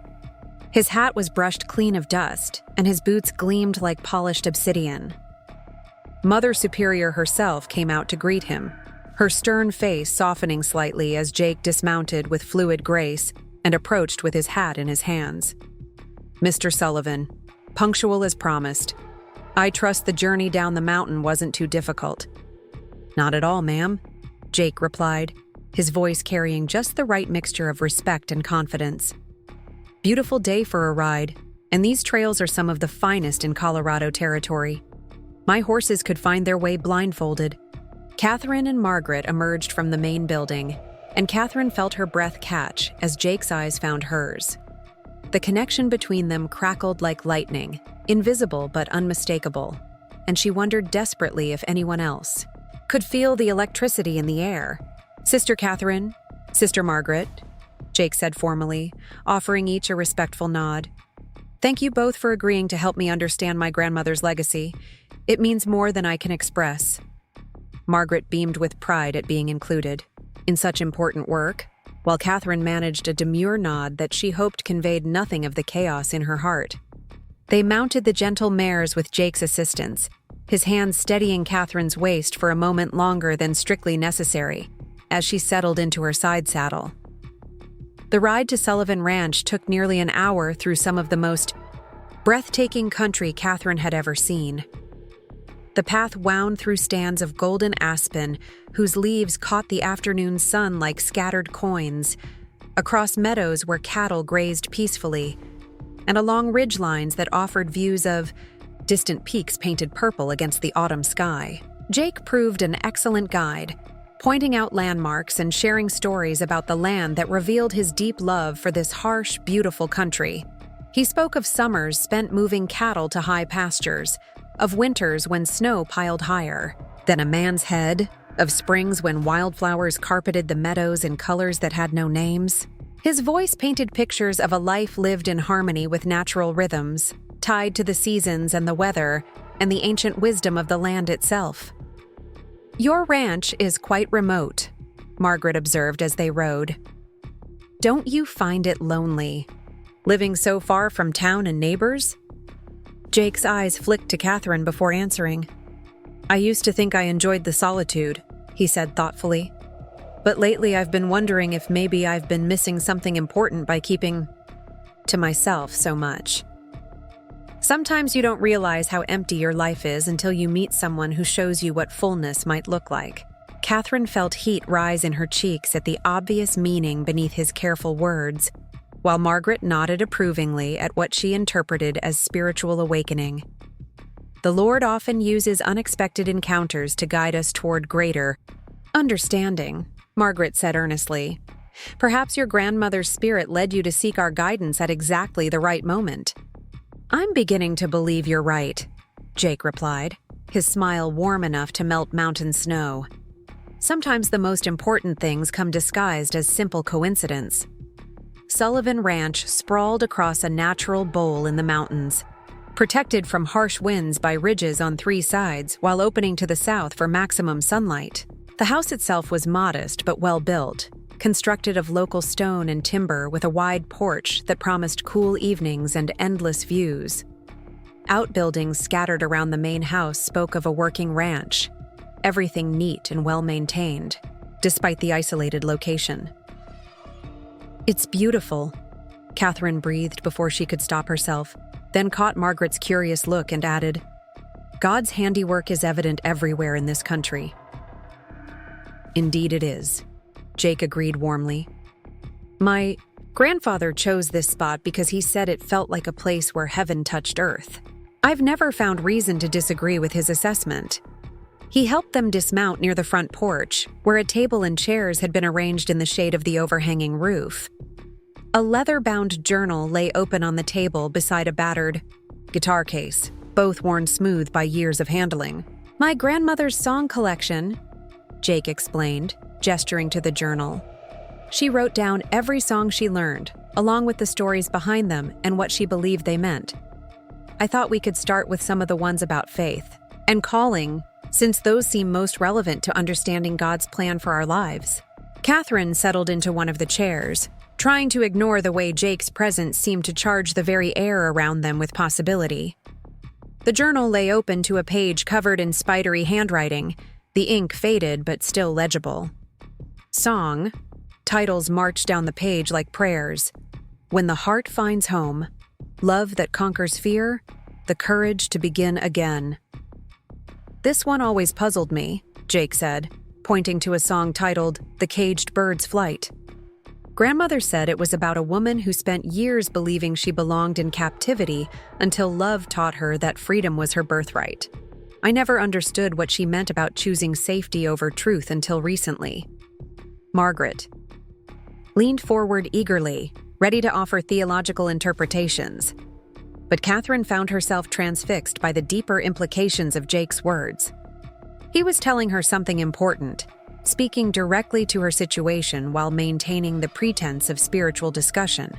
His hat was brushed clean of dust, and his boots gleamed like polished obsidian. Mother Superior herself came out to greet him, her stern face softening slightly as Jake dismounted with fluid grace and approached with his hat in his hands. "Mr. Sullivan, punctual as promised. I trust the journey down the mountain wasn't too difficult." "Not at all, ma'am," Jake replied, his voice carrying just the right mixture of respect and confidence. "Beautiful day for a ride, and these trails are some of the finest in Colorado territory. My horses could find their way blindfolded." Catherine and Margaret emerged from the main building, and Catherine felt her breath catch as Jake's eyes found hers. The connection between them crackled like lightning, invisible but unmistakable, and she wondered desperately if anyone else could feel the electricity in the air. "Sister Catherine, Sister Margaret," Jake said formally, offering each a respectful nod. "Thank you both for agreeing to help me understand my grandmother's legacy. It means more than I can express." Margaret beamed with pride at being included in such important work, while Catherine managed a demure nod that she hoped conveyed nothing of the chaos in her heart. They mounted the gentle mares with Jake's assistance, his hands steadying Catherine's waist for a moment longer than strictly necessary, as she settled into her side saddle. The ride to Sullivan Ranch took nearly an hour through some of the most breathtaking country Catherine had ever seen. The path wound through stands of golden aspen, whose leaves caught the afternoon sun like scattered coins, across meadows where cattle grazed peacefully, and along ridgelines that offered views of distant peaks painted purple against the autumn sky. Jake proved an excellent guide, pointing out landmarks and sharing stories about the land that revealed his deep love for this harsh, beautiful country. He spoke of summers spent moving cattle to high pastures, of winters when snow piled higher than a man's head, of springs when wildflowers carpeted the meadows in colors that had no names. His voice painted pictures of a life lived in harmony with natural rhythms, tied to the seasons and the weather, and the ancient wisdom of the land itself. "Your ranch is quite remote," Margaret observed as they rode. "Don't you find it lonely, living so far from town and neighbors?" Jake's eyes flicked to Catherine before answering. "I used to think I enjoyed the solitude," he said thoughtfully. "But lately I've been wondering if maybe I've been missing something important by keeping to myself so much. Sometimes you don't realize how empty your life is until you meet someone who shows you what fullness might look like." Catherine felt heat rise in her cheeks at the obvious meaning beneath his careful words, while Margaret nodded approvingly at what she interpreted as spiritual awakening. "The Lord often uses unexpected encounters to guide us toward greater understanding," Margaret said earnestly. "Perhaps your grandmother's spirit led you to seek our guidance at exactly the right moment." "I'm beginning to believe you're right," Jake replied, his smile warm enough to melt mountain snow. "Sometimes the most important things come disguised as simple coincidence." Sullivan Ranch sprawled across a natural bowl in the mountains, protected from harsh winds by ridges on 3 sides while opening to the south for maximum sunlight. The house itself was modest but well built, constructed of local stone and timber with a wide porch that promised cool evenings and endless views. Outbuildings scattered around the main house spoke of a working ranch, everything neat and well-maintained, despite the isolated location. "It's beautiful," Catherine breathed before she could stop herself, then caught Margaret's curious look and added, "God's handiwork is evident everywhere in this country." "Indeed it is," Jake agreed warmly. "My grandfather chose this spot because he said it felt like a place where heaven touched earth. I've never found reason to disagree with his assessment." He helped them dismount near the front porch, where a table and chairs had been arranged in the shade of the overhanging roof. A leather-bound journal lay open on the table beside a battered guitar case, both worn smooth by years of handling. "My grandmother's song collection," Jake explained, gesturing to the journal. "She wrote down every song she learned, along with the stories behind them and what she believed they meant. I thought we could start with some of the ones about faith and calling, since those seem most relevant to understanding God's plan for our lives." Catherine settled into one of the chairs, trying to ignore the way Jake's presence seemed to charge the very air around them with possibility. The journal lay open to a page covered in spidery handwriting, the ink faded but still legible. "Song," titles marched down the page like prayers. "When the heart finds home, love that conquers fear, the courage to begin again." "This one always puzzled me," Jake said, pointing to a song titled "The Caged Bird's Flight." "Grandmother said it was about a woman who spent years believing she belonged in captivity until love taught her that freedom was her birthright. I never understood what she meant about choosing safety over truth until recently." Margaret leaned forward eagerly, ready to offer theological interpretations. But Catherine found herself transfixed by the deeper implications of Jake's words. He was telling her something important, speaking directly to her situation while maintaining the pretense of spiritual discussion.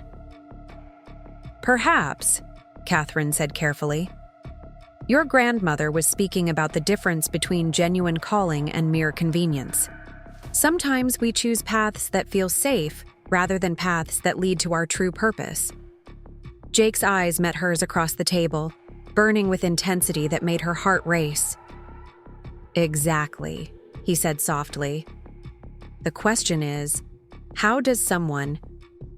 "Perhaps," Catherine said carefully, "your grandmother was speaking about the difference between genuine calling and mere convenience. Sometimes we choose paths that feel safe rather than paths that lead to our true purpose." Jake's eyes met hers across the table, burning with intensity that made her heart race. "Exactly," he said softly. "The question is, how does someone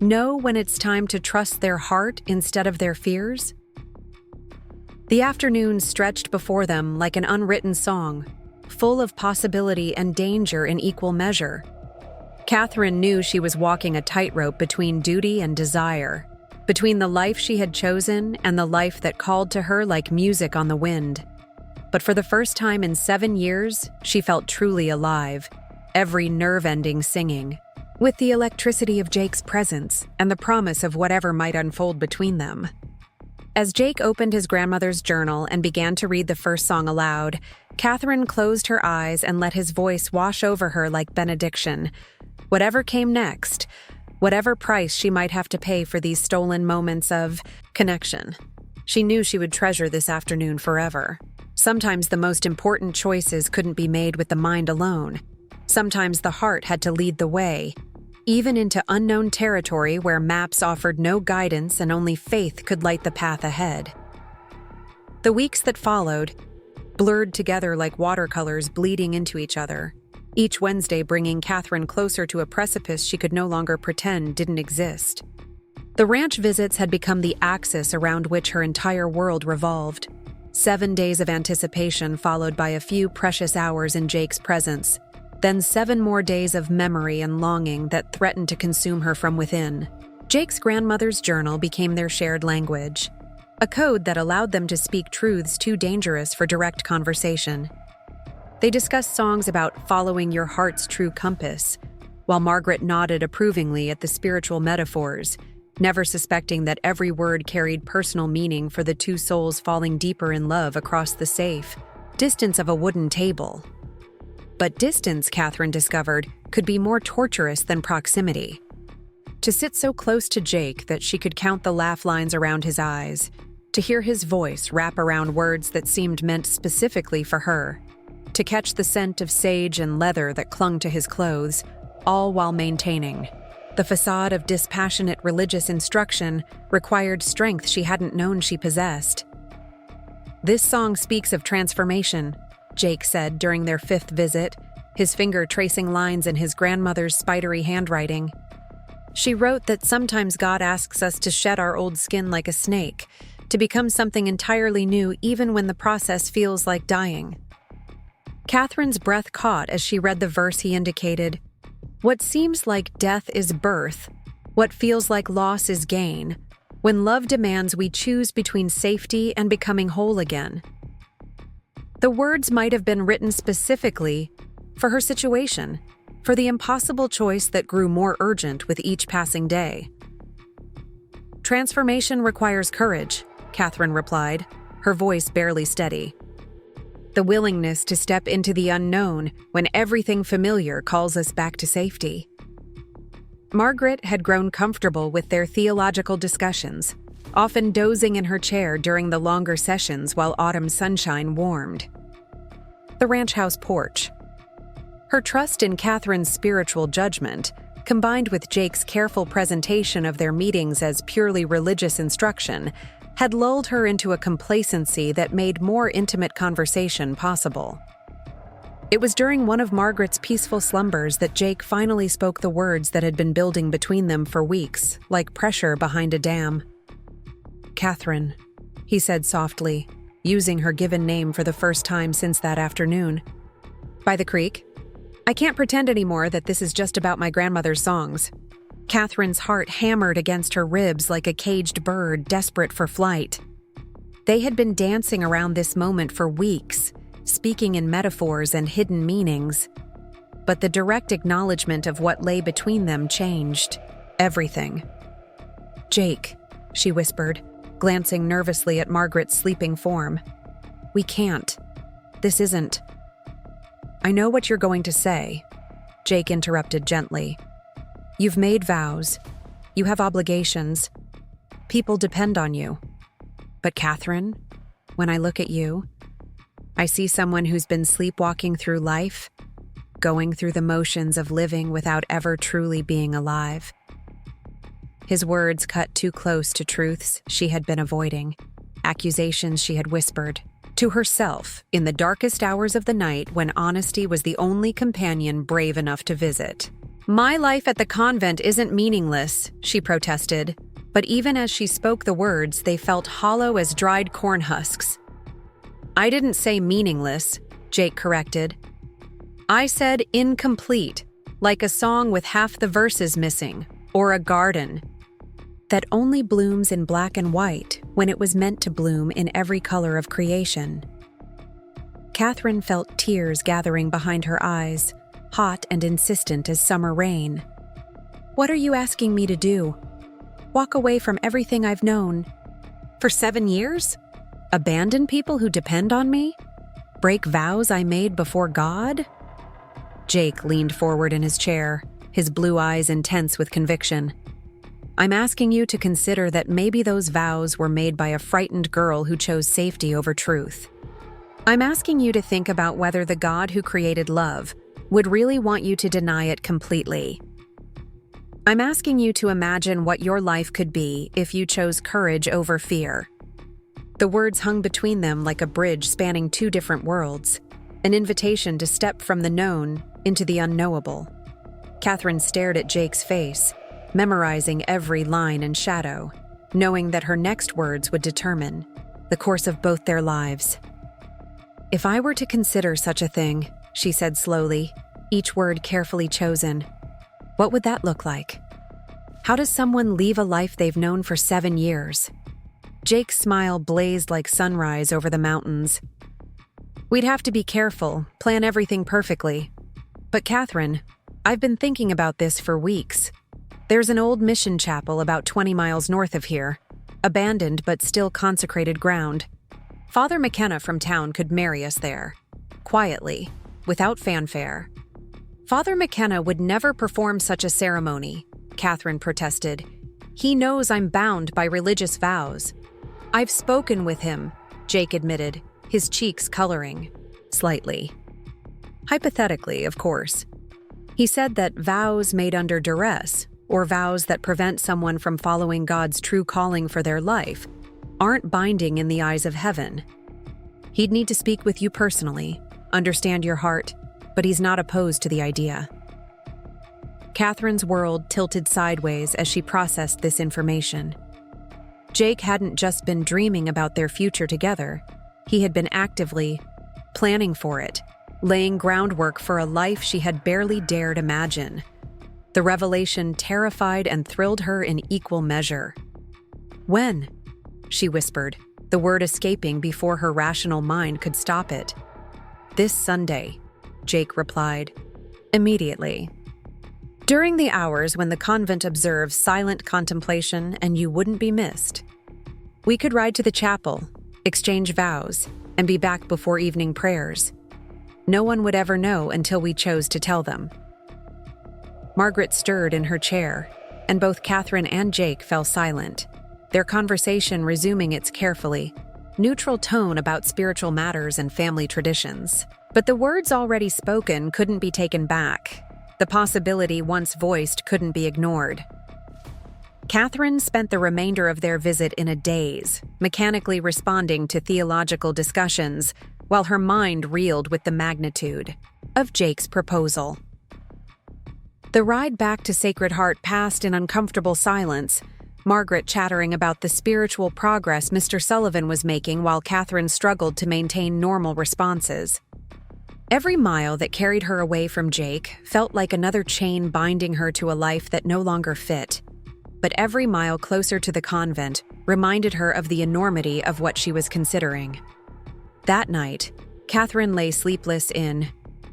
know when it's time to trust their heart instead of their fears?" The afternoon stretched before them like an unwritten song, full of possibility and danger in equal measure. Catherine knew she was walking a tightrope between duty and desire, between the life she had chosen and the life that called to her like music on the wind. But for the first time in 7 years, she felt truly alive, every nerve ending singing, with the electricity of Jake's presence and the promise of whatever might unfold between them. As Jake opened his grandmother's journal and began to read the first song aloud, Catherine closed her eyes and let his voice wash over her like benediction. Whatever came next, whatever price she might have to pay for these stolen moments of connection. She knew she would treasure this afternoon forever. Sometimes the most important choices couldn't be made with the mind alone. Sometimes the heart had to lead the way, even into unknown territory where maps offered no guidance and only faith could light the path ahead. The weeks that followed blurred together like watercolors bleeding into each other, each Wednesday bringing Catherine closer to a precipice she could no longer pretend didn't exist. The ranch visits had become the axis around which her entire world revolved. 7 days of anticipation followed by a few precious hours in Jake's presence, then 7 more days of memory and longing that threatened to consume her from within. Jake's grandmother's journal became their shared language, a code that allowed them to speak truths too dangerous for direct conversation. They discussed songs about following your heart's true compass, while Margaret nodded approvingly at the spiritual metaphors, never suspecting that every word carried personal meaning for the two souls falling deeper in love across the safe distance of a wooden table. But distance, Catherine discovered, could be more torturous than proximity. To sit so close to Jake that she could count the laugh lines around his eyes, to hear his voice wrap around words that seemed meant specifically for her, to catch the scent of sage and leather that clung to his clothes, all while maintaining. The facade of dispassionate religious instruction required strength she hadn't known she possessed. "This song speaks of transformation," Jake said during their 5th visit, his finger tracing lines in his grandmother's spidery handwriting. She wrote that sometimes God asks us to shed our old skin like a snake, to become something entirely new even when the process feels like dying. Catherine's breath caught as she read the verse he indicated. What seems like death is birth, what feels like loss is gain. When love demands we choose between safety and becoming whole again. The words might have been written specifically for her situation, for the impossible choice that grew more urgent with each passing day. "Transformation requires courage," Catherine replied, her voice barely steady. "The willingness to step into the unknown when everything familiar calls us back to safety." Margaret had grown comfortable with their theological discussions, often dozing in her chair during the longer sessions while autumn sunshine warmed. The ranch house porch. Her trust in Catherine's spiritual judgment, combined with Jake's careful presentation of their meetings as purely religious instruction, had lulled her into a complacency that made more intimate conversation possible. It was during one of Margaret's peaceful slumbers that Jake finally spoke the words that had been building between them for weeks, like pressure behind a dam. "Catherine," he said softly, using her given name for the first time since that afternoon. "By the creek? I can't pretend anymore that this is just about my grandmother's songs." Catherine's heart hammered against her ribs like a caged bird desperate for flight. They had been dancing around this moment for weeks, speaking in metaphors and hidden meanings. But the direct acknowledgement of what lay between them changed everything. "Jake," she whispered, glancing nervously at Margaret's sleeping form. "We can't. This isn't." "I know what you're going to say," Jake interrupted gently. "You've made vows. You have obligations. People depend on you. But Catherine, when I look at you, I see someone who's been sleepwalking through life, going through the motions of living without ever truly being alive." His words cut too close to truths she had been avoiding, accusations she had whispered to herself in the darkest hours of the night when honesty was the only companion brave enough to visit. "My life at the convent isn't meaningless," she protested, but even as she spoke the words, they felt hollow as dried corn husks. "I didn't say meaningless," Jake corrected. "I said incomplete, like a song with half the verses missing, or a garden that only blooms in black and white when it was meant to bloom in every color of creation." Catherine felt tears gathering behind her eyes, hot and insistent as summer rain. "What are you asking me to do? Walk away from everything I've known? For 7 years? Abandon people who depend on me? Break vows I made before God?" Jake leaned forward in his chair, his blue eyes intense with conviction. "I'm asking you to consider that maybe those vows were made by a frightened girl who chose safety over truth. I'm asking you to think about whether the God who created love would really want you to deny it completely. I'm asking you to imagine what your life could be if you chose courage over fear." The words hung between them like a bridge spanning two different worlds, an invitation to step from the known into the unknowable. Catherine stared at Jake's face, memorizing every line and shadow, knowing that her next words would determine the course of both their lives. "If I were to consider such a thing," she said slowly, each word carefully chosen, "what would that look like? How does someone leave a life they've known for 7 years?" Jake's smile blazed like sunrise over the mountains. "We'd have to be careful, plan everything perfectly. But Catherine, I've been thinking about this for weeks. There's an old mission chapel about 20 miles north of here, abandoned but still consecrated ground. Father McKenna from town could marry us there, quietly, without fanfare." "Father McKenna would never perform such a ceremony," Catherine protested. "He knows I'm bound by religious vows." "I've spoken with him," Jake admitted, his cheeks coloring slightly. Hypothetically, of course. He said that vows made under duress, or vows that prevent someone from following God's true calling for their life, aren't binding in the eyes of heaven. He'd need to speak with you personally, understand your heart, but he's not opposed to the idea. Catherine's world tilted sideways as she processed this information. Jake hadn't just been dreaming about their future together, he had been actively planning for it, laying groundwork for a life she had barely dared imagine. The revelation terrified and thrilled her in equal measure. "When?" she whispered, the word escaping before her rational mind could stop it. "This Sunday," Jake replied. "Immediately. During the hours when the convent observes silent contemplation and you wouldn't be missed. We could ride to the chapel, exchange vows, and be back before evening prayers. No one would ever know until we chose to tell them." Margaret stirred in her chair, and both Catherine and Jake fell silent, their conversation resuming its carefully neutral tone about spiritual matters and family traditions. But the words already spoken couldn't be taken back. The possibility once voiced couldn't be ignored. Catherine spent the remainder of their visit in a daze, mechanically responding to theological discussions, while her mind reeled with the magnitude of Jake's proposal. The ride back to Sacred Heart passed in uncomfortable silence, Margaret chattering about the spiritual progress Mr. Sullivan was making while Catherine struggled to maintain normal responses. Every mile that carried her away from Jake felt like another chain binding her to a life that no longer fit. But every mile closer to the convent reminded her of the enormity of what she was considering. That night, Catherine lay sleepless in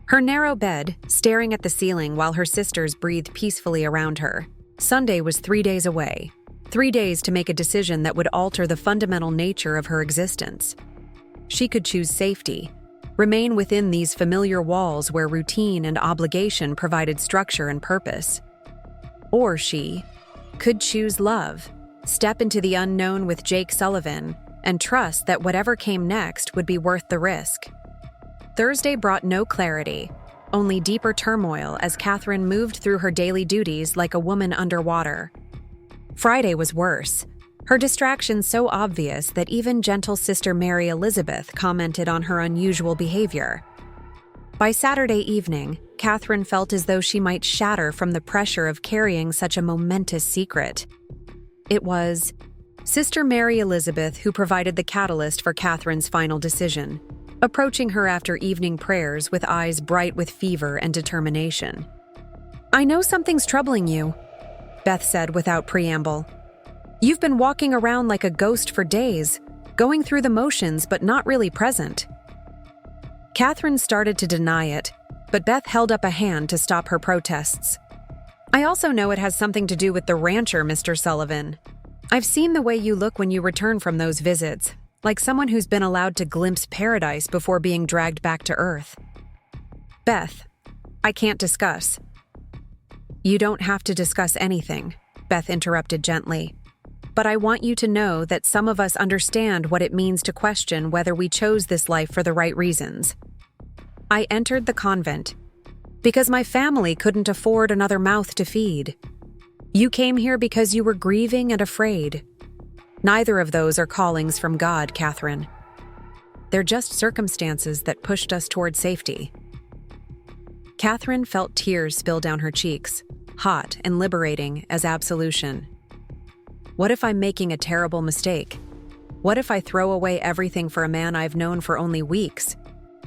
her narrow bed, staring at the ceiling while her sisters breathed peacefully around her. Sunday was 3 days away. 3 days to make a decision that would alter the fundamental nature of her existence. She could choose safety, remain within these familiar walls where routine and obligation provided structure and purpose. Or she could choose love, step into the unknown with Jake Sullivan, and trust that whatever came next would be worth the risk. Thursday brought no clarity, only deeper turmoil as Catherine moved through her daily duties like a woman underwater. Friday was worse, her distractions so obvious that even gentle Sister Mary Elizabeth commented on her unusual behavior. By Saturday evening, Catherine felt as though she might shatter from the pressure of carrying such a momentous secret. It was Sister Mary Elizabeth who provided the catalyst for Catherine's final decision, approaching her after evening prayers with eyes bright with fever and determination. "I know something's troubling you," Beth said without preamble. "You've been walking around like a ghost for days, going through the motions but not really present." Catherine started to deny it, but Beth held up a hand to stop her protests. "I also know it has something to do with the rancher, Mr. Sullivan. I've seen the way you look when you return from those visits, like someone who's been allowed to glimpse paradise before being dragged back to earth." "Beth, I can't discuss." "You don't have to discuss anything," Beth interrupted gently. "But I want you to know that some of us understand what it means to question whether we chose this life for the right reasons. I entered the convent because my family couldn't afford another mouth to feed. You came here because you were grieving and afraid. Neither of those are callings from God, Catherine. They're just circumstances that pushed us toward safety." Catherine felt tears spill down her cheeks, hot and liberating as absolution. What if I'm making a terrible mistake? What if I throw away everything for a man I've known for only weeks?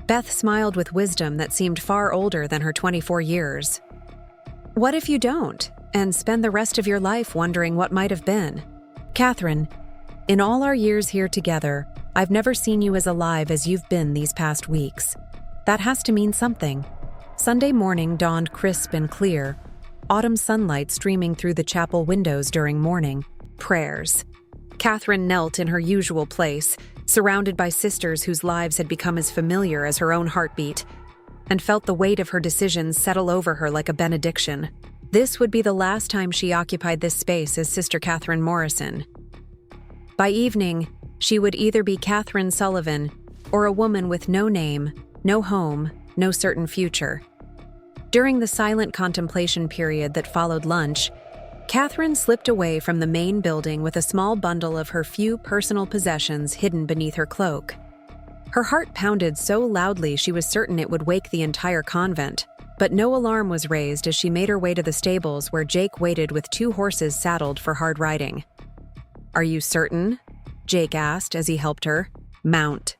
Beth smiled with wisdom that seemed far older than her 24 years. "What if you don't, and spend the rest of your life wondering what might have been? Catherine, in all our years here together, I've never seen you as alive as you've been these past weeks. That has to mean something." Sunday morning dawned crisp and clear, autumn sunlight streaming through the chapel windows during morning prayers. Catherine knelt in her usual place, surrounded by sisters whose lives had become as familiar as her own heartbeat, and felt the weight of her decisions settle over her like a benediction. This would be the last time she occupied this space as Sister Catherine Morrison. By evening, she would either be Catherine Sullivan or a woman with no name, no home, no certain future. During the silent contemplation period that followed lunch, Catherine slipped away from the main building with a small bundle of her few personal possessions hidden beneath her cloak. Her heart pounded so loudly she was certain it would wake the entire convent, but no alarm was raised as she made her way to the stables where Jake waited with 2 horses saddled for hard riding. "Are you certain?" Jake asked as he helped her mount,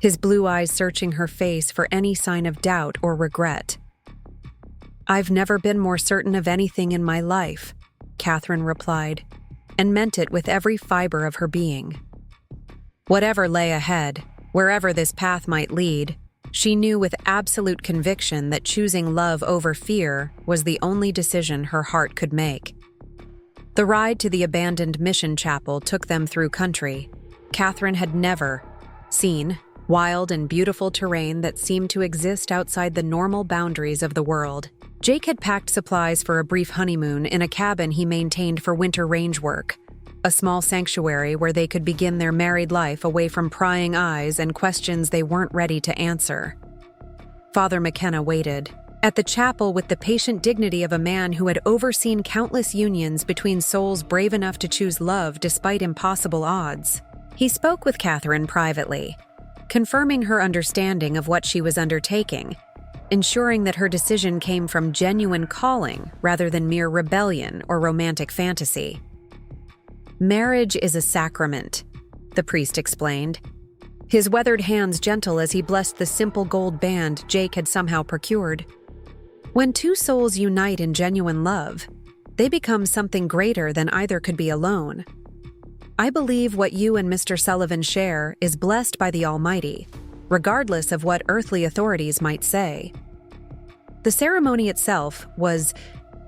his blue eyes searching her face for any sign of doubt or regret. "I've never been more certain of anything in my life," Catherine replied, and meant it with every fiber of her being. Whatever lay ahead, wherever this path might lead, she knew with absolute conviction that choosing love over fear was the only decision her heart could make. The ride to the abandoned mission chapel took them through country. Catherine had never seen wild and beautiful terrain that seemed to exist outside the normal boundaries of the world. Jake had packed supplies for a brief honeymoon in a cabin he maintained for winter range work, a small sanctuary where they could begin their married life away from prying eyes and questions they weren't ready to answer. Father McKenna waited at the chapel with the patient dignity of a man who had overseen countless unions between souls brave enough to choose love despite impossible odds. He spoke with Catherine privately, confirming her understanding of what she was undertaking, ensuring that her decision came from genuine calling rather than mere rebellion or romantic fantasy. "Marriage is a sacrament," the priest explained, his weathered hands gentle as he blessed the simple gold band Jake had somehow procured. "When 2 souls unite in genuine love, they become something greater than either could be alone. I believe what you and Mr. Sullivan share is blessed by the Almighty, regardless of what earthly authorities might say." The ceremony itself was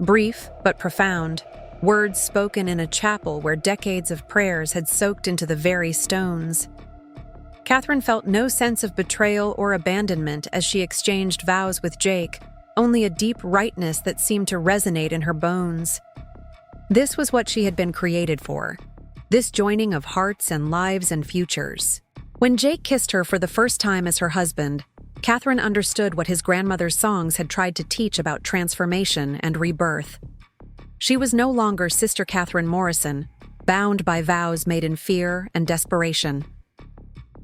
brief but profound, words spoken in a chapel where decades of prayers had soaked into the very stones. Catherine felt no sense of betrayal or abandonment as she exchanged vows with Jake, only a deep rightness that seemed to resonate in her bones. This was what she had been created for, this joining of hearts and lives and futures. When Jake kissed her for the first time as her husband, Catherine understood what his grandmother's songs had tried to teach about transformation and rebirth. She was no longer Sister Catherine Morrison, bound by vows made in fear and desperation.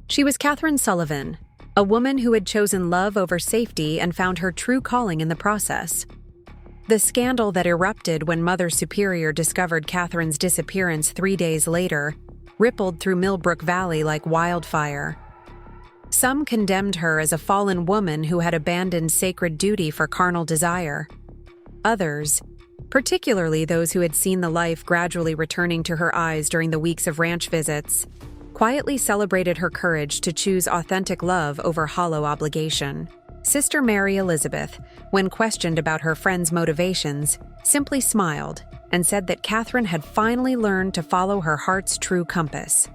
She was Catherine Sullivan, a woman who had chosen love over safety and found her true calling in the process. The scandal that erupted when Mother Superior discovered Catherine's disappearance 3 days later rippled through Millbrook Valley like wildfire. Some condemned her as a fallen woman who had abandoned sacred duty for carnal desire. Others, particularly those who had seen the life gradually returning to her eyes during the weeks of ranch visits, quietly celebrated her courage to choose authentic love over hollow obligation. Sister Mary Elizabeth, when questioned about her friend's motivations, simply smiled and said that Catherine had finally learned to follow her heart's true compass.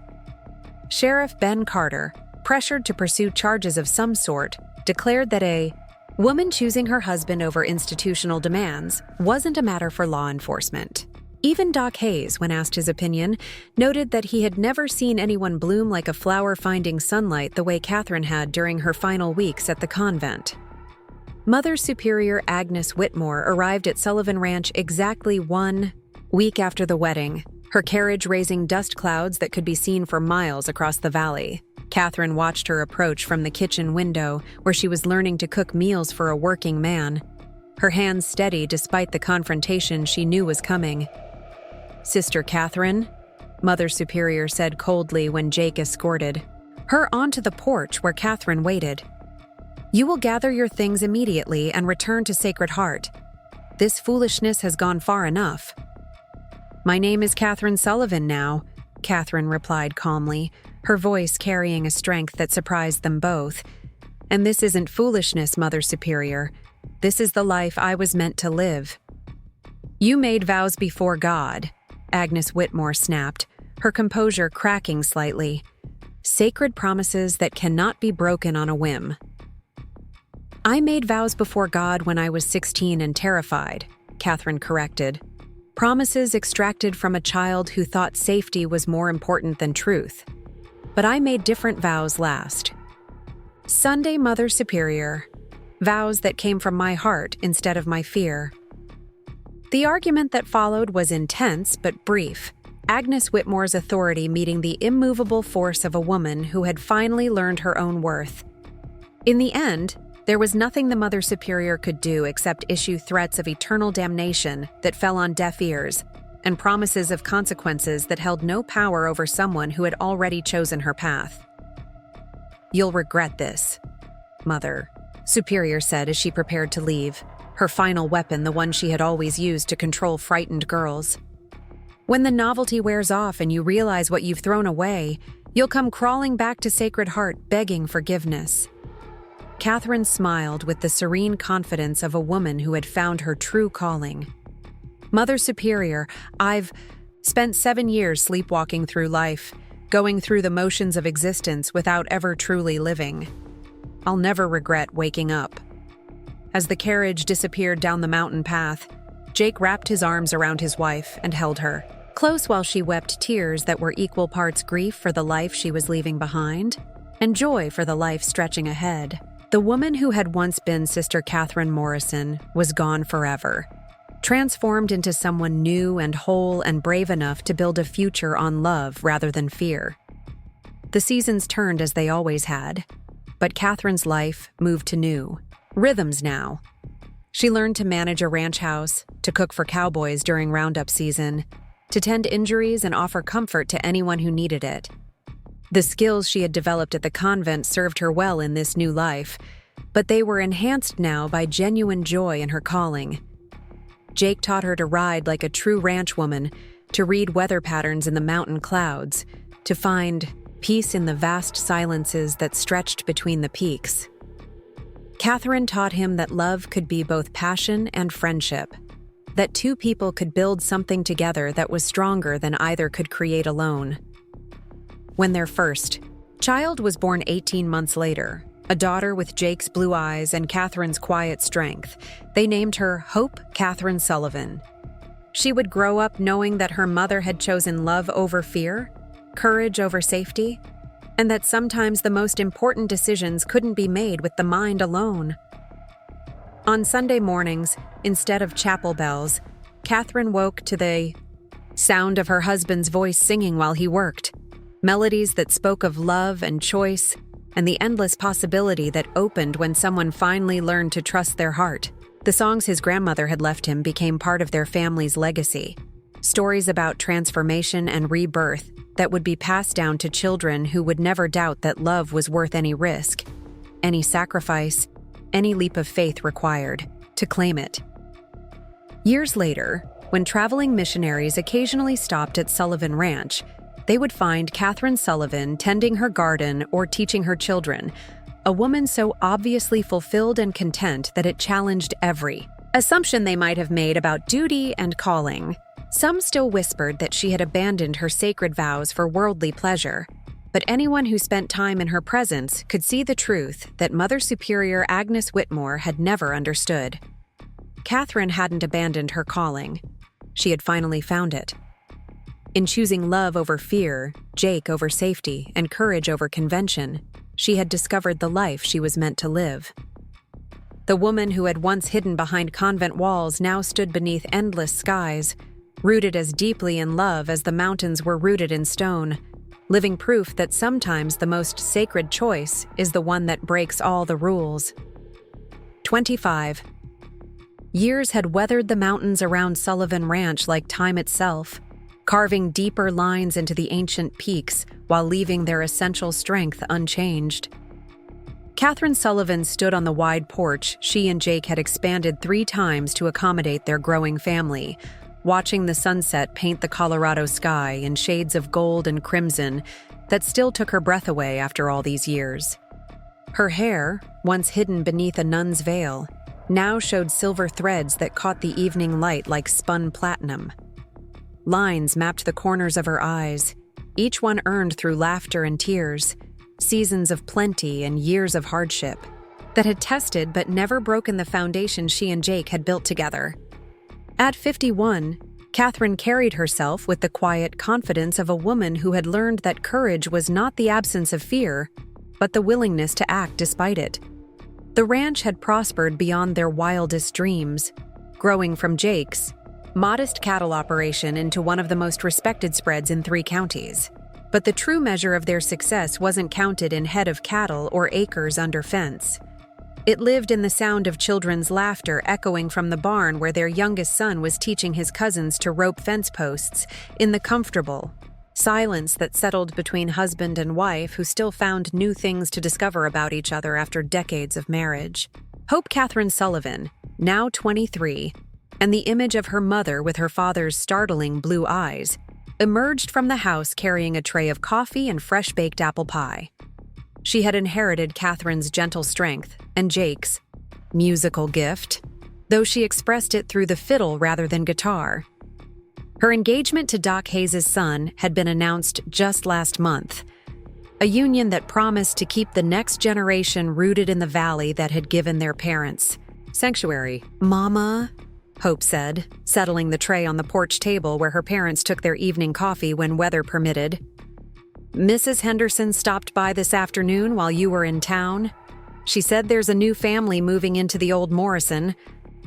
Sheriff Ben Carter, pressured to pursue charges of some sort, declared that a Woman choosing her husband over institutional demands wasn't a matter for law enforcement. Even Doc Hayes, when asked his opinion, noted that he had never seen anyone bloom like a flower finding sunlight the way Catherine had during her final weeks at the convent. Mother Superior Agnes Whitmore arrived at Sullivan Ranch exactly 1 week after the wedding, her carriage raising dust clouds that could be seen for miles across the valley. Catherine watched her approach from the kitchen window, where she was learning to cook meals for a working man, her hands steady despite the confrontation she knew was coming. "Sister Catherine," Mother Superior said coldly when Jake escorted her onto the porch where Catherine waited. "You will gather your things immediately and return to Sacred Heart. This foolishness has gone far enough." "My name is Catherine Sullivan now," Catherine replied calmly, her voice carrying a strength that surprised them both. "And this isn't foolishness, Mother Superior. This is the life I was meant to live." "You made vows before God," Agnes Whitmore snapped, her composure cracking slightly. "Sacred promises that cannot be broken on a whim." "I made vows before God when I was 16 and terrified," Catherine corrected. "Promises extracted from a child who thought safety was more important than truth. But I made different vows last. Sunday, Mother Superior. Vows that came from my heart instead of my fear." The argument that followed was intense but brief, Agnes Whitmore's authority meeting the immovable force of a woman who had finally learned her own worth. In the end, there was nothing the Mother Superior could do except issue threats of eternal damnation that fell on deaf ears, and promises of consequences that held no power over someone who had already chosen her path. "You'll regret this," Mother Superior said as she prepared to leave, her final weapon the one she had always used to control frightened girls. "When the novelty wears off and you realize what you've thrown away, you'll come crawling back to Sacred Heart begging forgiveness." Catherine smiled with the serene confidence of a woman who had found her true calling. "Mother Superior, I've spent 7 years sleepwalking through life, going through the motions of existence without ever truly living. I'll never regret waking up." As the carriage disappeared down the mountain path, Jake wrapped his arms around his wife and held her close while she wept tears that were equal parts grief for the life she was leaving behind and joy for the life stretching ahead. The woman who had once been Sister Catherine Morrison was gone forever, transformed into someone new and whole and brave enough to build a future on love rather than fear. The seasons turned as they always had, but Catherine's life moved to new rhythms now. She learned to manage a ranch house, to cook for cowboys during roundup season, to tend injuries and offer comfort to anyone who needed it. The skills she had developed at the convent served her well in this new life, but they were enhanced now by genuine joy in her calling. Jake taught her to ride like a true ranch woman, to read weather patterns in the mountain clouds, to find peace in the vast silences that stretched between the peaks. Catherine taught him that love could be both passion and friendship, that two people could build something together that was stronger than either could create alone. When their first child was born 18 months later, a daughter with Jake's blue eyes and Catherine's quiet strength, they named her Hope Catherine Sullivan. She would grow up knowing that her mother had chosen love over fear, courage over safety, and that sometimes the most important decisions couldn't be made with the mind alone. On Sunday mornings, instead of chapel bells, Catherine woke to the sound of her husband's voice singing while he worked, melodies that spoke of love and choice, and the endless possibility that opened when someone finally learned to trust their heart. The songs his grandmother had left him became part of their family's legacy, stories about transformation and rebirth that would be passed down to children who would never doubt that love was worth any risk, any sacrifice, any leap of faith required to claim it. Years later, when traveling missionaries occasionally stopped at Sullivan Ranch, they would find Catherine Sullivan tending her garden or teaching her children, a woman so obviously fulfilled and content that it challenged every assumption they might have made about duty and calling. Some still whispered that she had abandoned her sacred vows for worldly pleasure, but anyone who spent time in her presence could see the truth that Mother Superior Agnes Whitmore had never understood. Catherine hadn't abandoned her calling. She had finally found it. In choosing love over fear, Jake over safety, and courage over convention, she had discovered the life she was meant to live. The woman who had once hidden behind convent walls now stood beneath endless skies, rooted as deeply in love as the mountains were rooted in stone, living proof that sometimes the most sacred choice is the one that breaks all the rules. 25. Years had weathered the mountains around Sullivan Ranch like time itself, carving deeper lines into the ancient peaks while leaving their essential strength unchanged. Catherine Sullivan stood on the wide porch she and Jake had expanded 3 times to accommodate their growing family, watching the sunset paint the Colorado sky in shades of gold and crimson that still took her breath away after all these years. Her hair, once hidden beneath a nun's veil, now showed silver threads that caught the evening light like spun platinum. Lines mapped the corners of her eyes, each one earned through laughter and tears, seasons of plenty and years of hardship that had tested but never broken the foundation she and Jake had built together. At 51, Catherine carried herself with the quiet confidence of a woman who had learned that courage was not the absence of fear, but the willingness to act despite it. The ranch had prospered beyond their wildest dreams, growing from Jake's modest cattle operation into one of the most respected spreads in 3 counties. But the true measure of their success wasn't counted in head of cattle or acres under fence. It lived in the sound of children's laughter echoing from the barn where their youngest son was teaching his cousins to rope fence posts, in the comfortable silence that settled between husband and wife who still found new things to discover about each other after decades of marriage. Hope Catherine Sullivan, now 23, and the image of her mother with her father's startling blue eyes, emerged from the house carrying a tray of coffee and fresh-baked apple pie. She had inherited Catherine's gentle strength and Jake's musical gift, though she expressed it through the fiddle rather than guitar. Her engagement to Doc Hayes' son had been announced just last month, a union that promised to keep the next generation rooted in the valley that had given their parents sanctuary. "Mama," Hope said, settling the tray on the porch table where her parents took their evening coffee when weather permitted. "Mrs. Henderson stopped by this afternoon while you were in town. She said there's a new family moving into the old Morrison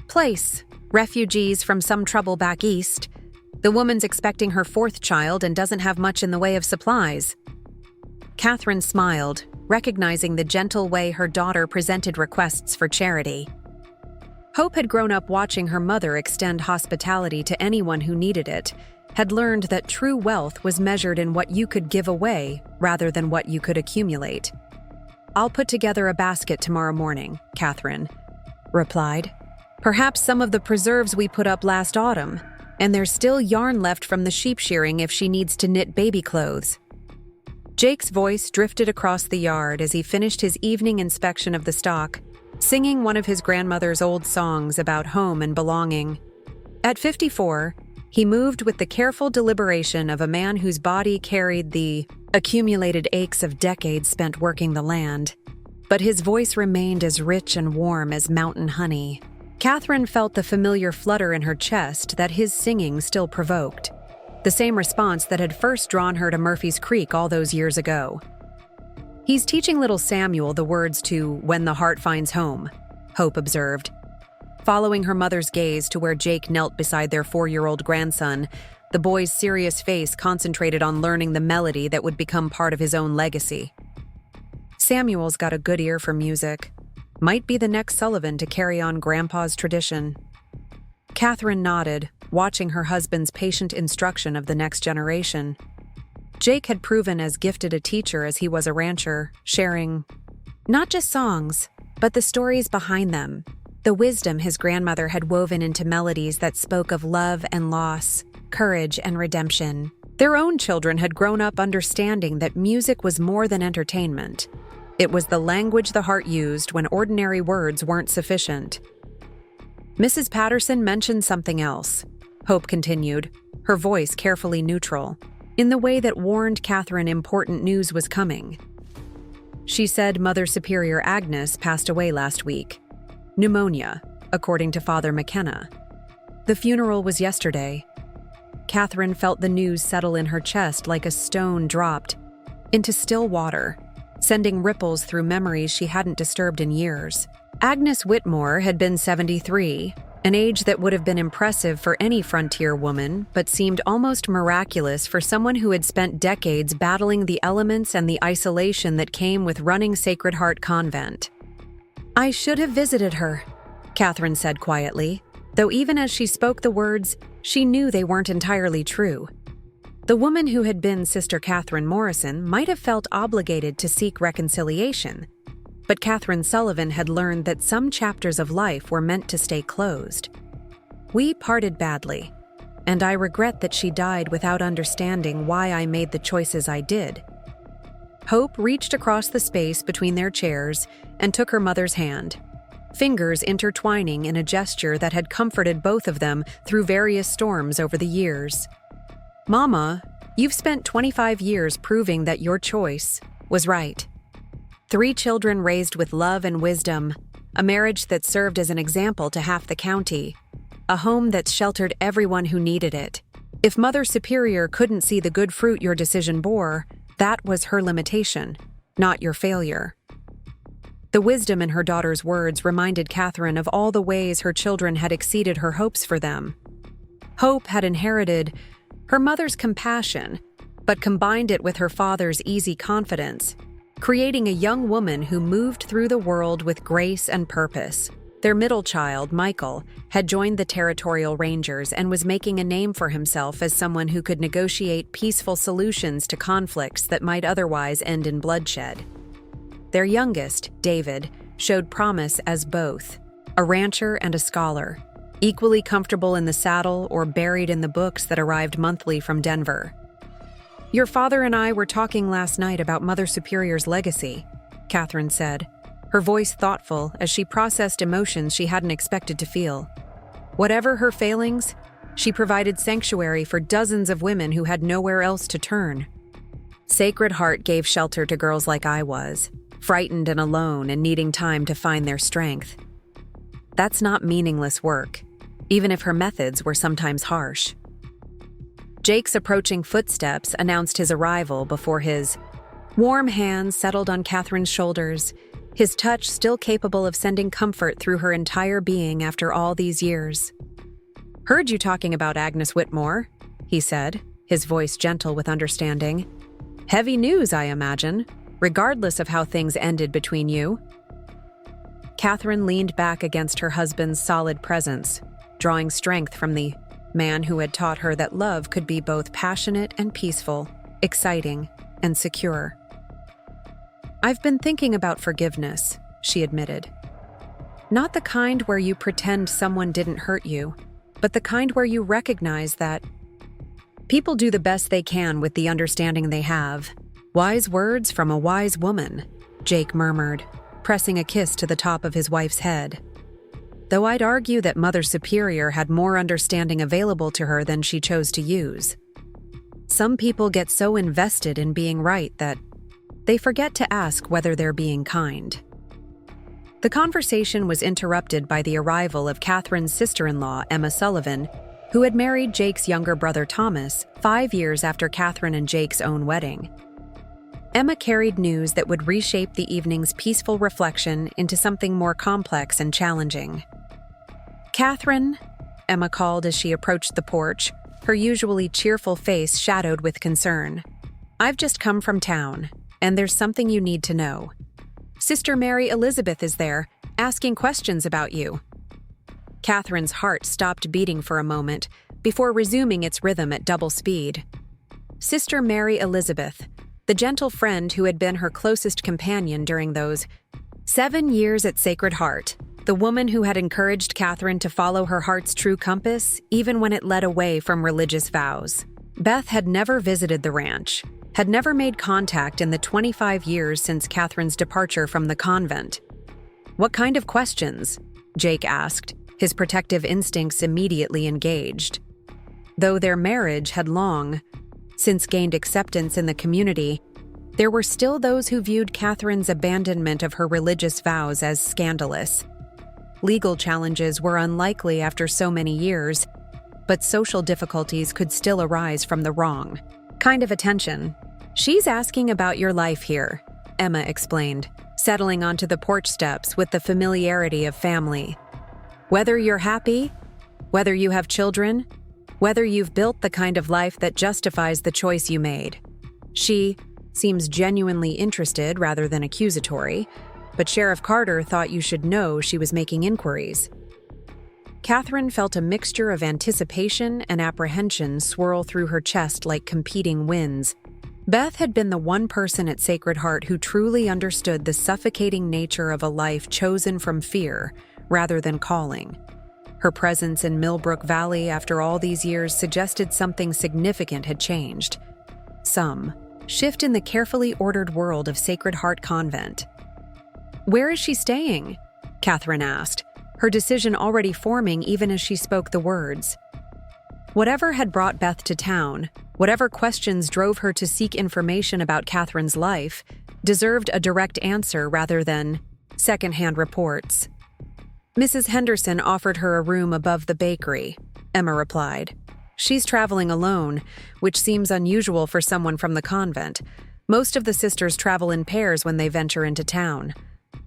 place, refugees from some trouble back east. The woman's expecting her 4th child and doesn't have much in the way of supplies." Catherine smiled, recognizing the gentle way her daughter presented requests for charity. Hope had grown up watching her mother extend hospitality to anyone who needed it, had learned that true wealth was measured in what you could give away rather than what you could accumulate. "I'll put together a basket tomorrow morning," Catherine replied. "Perhaps some of the preserves we put up last autumn, and there's still yarn left from the sheep shearing if she needs to knit baby clothes." Jake's voice drifted across the yard as he finished his evening inspection of the stock, singing one of his grandmother's old songs about home and belonging. At 54, he moved with the careful deliberation of a man whose body carried the accumulated aches of decades spent working the land, but his voice remained as rich and warm as mountain honey. Catherine felt the familiar flutter in her chest that his singing still provoked, the same response that had first drawn her to Murphy's Creek all those years ago. "He's teaching little Samuel the words to When the Heart Finds Home," Hope observed, following her mother's gaze to where Jake knelt beside their 4-year-old grandson. The boy's serious face concentrated on learning the melody that would become part of his own legacy. "Samuel's got a good ear for music. Might be the next Sullivan to carry on Grandpa's tradition." Catherine nodded, watching her husband's patient instruction of the next generation. Jake had proven as gifted a teacher as he was a rancher, sharing not just songs, but the stories behind them, the wisdom his grandmother had woven into melodies that spoke of love and loss, courage and redemption. Their own children had grown up understanding that music was more than entertainment. It was the language the heart used when ordinary words weren't sufficient. "Mrs. Patterson mentioned something else," Hope continued, her voice carefully neutral. in the way that warned Catherine important news was coming. She said Mother Superior Agnes passed away last week. Pneumonia, according to Father McKenna. The funeral was yesterday. Catherine felt the news settle in her chest like a stone dropped into still water, sending ripples through memories she hadn't disturbed in years. Agnes Whitmore had been 73, an age that would have been impressive for any frontier woman, but seemed almost miraculous for someone who had spent decades battling the elements and the isolation that came with running Sacred Heart Convent. "I should have visited her," Catherine said quietly, though even as she spoke the words, she knew they weren't entirely true. The woman who had been Sister Catherine Morrison might have felt obligated to seek reconciliation, but Catherine Sullivan had learned that some chapters of life were meant to stay closed. "We parted badly, and I regret that she died without understanding why I made the choices I did." Hope reached across the space between their chairs and took her mother's hand, fingers intertwining in a gesture that had comforted both of them through various storms over the years. "Mama, you've spent 25 years proving that your choice was right. 3 children raised with love and wisdom, a marriage that served as an example to half the county, a home that sheltered everyone who needed it. If Mother Superior couldn't see the good fruit your decision bore, that was her limitation, not your failure." The wisdom in her daughter's words reminded Catherine of all the ways her children had exceeded her hopes for them. Hope had inherited her mother's compassion, but combined it with her father's easy confidence, creating a young woman who moved through the world with grace and purpose. Their middle child, Michael, had joined the Territorial Rangers and was making a name for himself as someone who could negotiate peaceful solutions to conflicts that might otherwise end in bloodshed. Their youngest, David, showed promise as both, a rancher and a scholar, equally comfortable in the saddle or buried in the books that arrived monthly from Denver. "Your father and I were talking last night about Mother Superior's legacy," Catherine said, her voice thoughtful as she processed emotions she hadn't expected to feel. Whatever her failings, she provided sanctuary for dozens of women who had nowhere else to turn. Sacred Heart gave shelter to girls like I was, frightened and alone and needing time to find their strength. That's not meaningless work, even if her methods were sometimes harsh. Jake's approaching footsteps announced his arrival before his warm hands settled on Catherine's shoulders, his touch still capable of sending comfort through her entire being after all these years. "Heard you talking about Agnes Whitmore," he said, his voice gentle with understanding. "Heavy news, I imagine, regardless of how things ended between you." Catherine leaned back against her husband's solid presence, drawing strength from the man who had taught her that love could be both passionate and peaceful, exciting and secure. "I've been thinking about forgiveness," she admitted. "Not the kind where you pretend someone didn't hurt you, but the kind where you recognize that people do the best they can with the understanding they have. Wise words from a wise woman," Jake murmured, pressing a kiss to the top of his wife's head. "Though I'd argue that Mother Superior had more understanding available to her than she chose to use. Some people get so invested in being right that they forget to ask whether they're being kind." The conversation was interrupted by the arrival of Catherine's sister-in-law, Emma Sullivan, who had married Jake's younger brother Thomas 5 years after Catherine and Jake's own wedding. Emma carried news that would reshape the evening's peaceful reflection into something more complex and challenging. "Catherine," Emma called as she approached the porch, her usually cheerful face shadowed with concern. "I've just come from town, and there's something you need to know. Sister Mary Elizabeth is there, asking questions about you." Catherine's heart stopped beating for a moment before resuming its rhythm at double speed. Sister Mary Elizabeth, the gentle friend who had been her closest companion during those 7 years at Sacred Heart, the woman who had encouraged Catherine to follow her heart's true compass, even when it led away from religious vows. Beth had never visited the ranch, had never made contact in the 25 years since Catherine's departure from the convent. "What kind of questions?" Jake asked, his protective instincts immediately engaged. Though their marriage had long since gained acceptance in the community, there were still those who viewed Catherine's abandonment of her religious vows as scandalous. Legal challenges were unlikely after so many years, but social difficulties could still arise from the wrong kind of attention. "She's asking about your life here," Emma explained, settling onto the porch steps with the familiarity of family. "Whether you're happy, whether you have children, whether you've built the kind of life that justifies the choice you made." She seems genuinely interested rather than accusatory, but Sheriff Carter thought you should know she was making inquiries. Catherine felt a mixture of anticipation and apprehension swirl through her chest like competing winds. Beth had been the one person at Sacred Heart who truly understood the suffocating nature of a life chosen from fear rather than calling. Her presence in Millbrook Valley after all these years suggested something significant had changed. Some shift in the carefully ordered world of Sacred Heart Convent. "Where is she staying?" Catherine asked, her decision already forming even as she spoke the words. Whatever had brought Beth to town, whatever questions drove her to seek information about Catherine's life, deserved a direct answer rather than secondhand reports. "Mrs. Henderson offered her a room above the bakery," Emma replied. "She's traveling alone, which seems unusual for someone from the convent. Most of the sisters travel in pairs when they venture into town."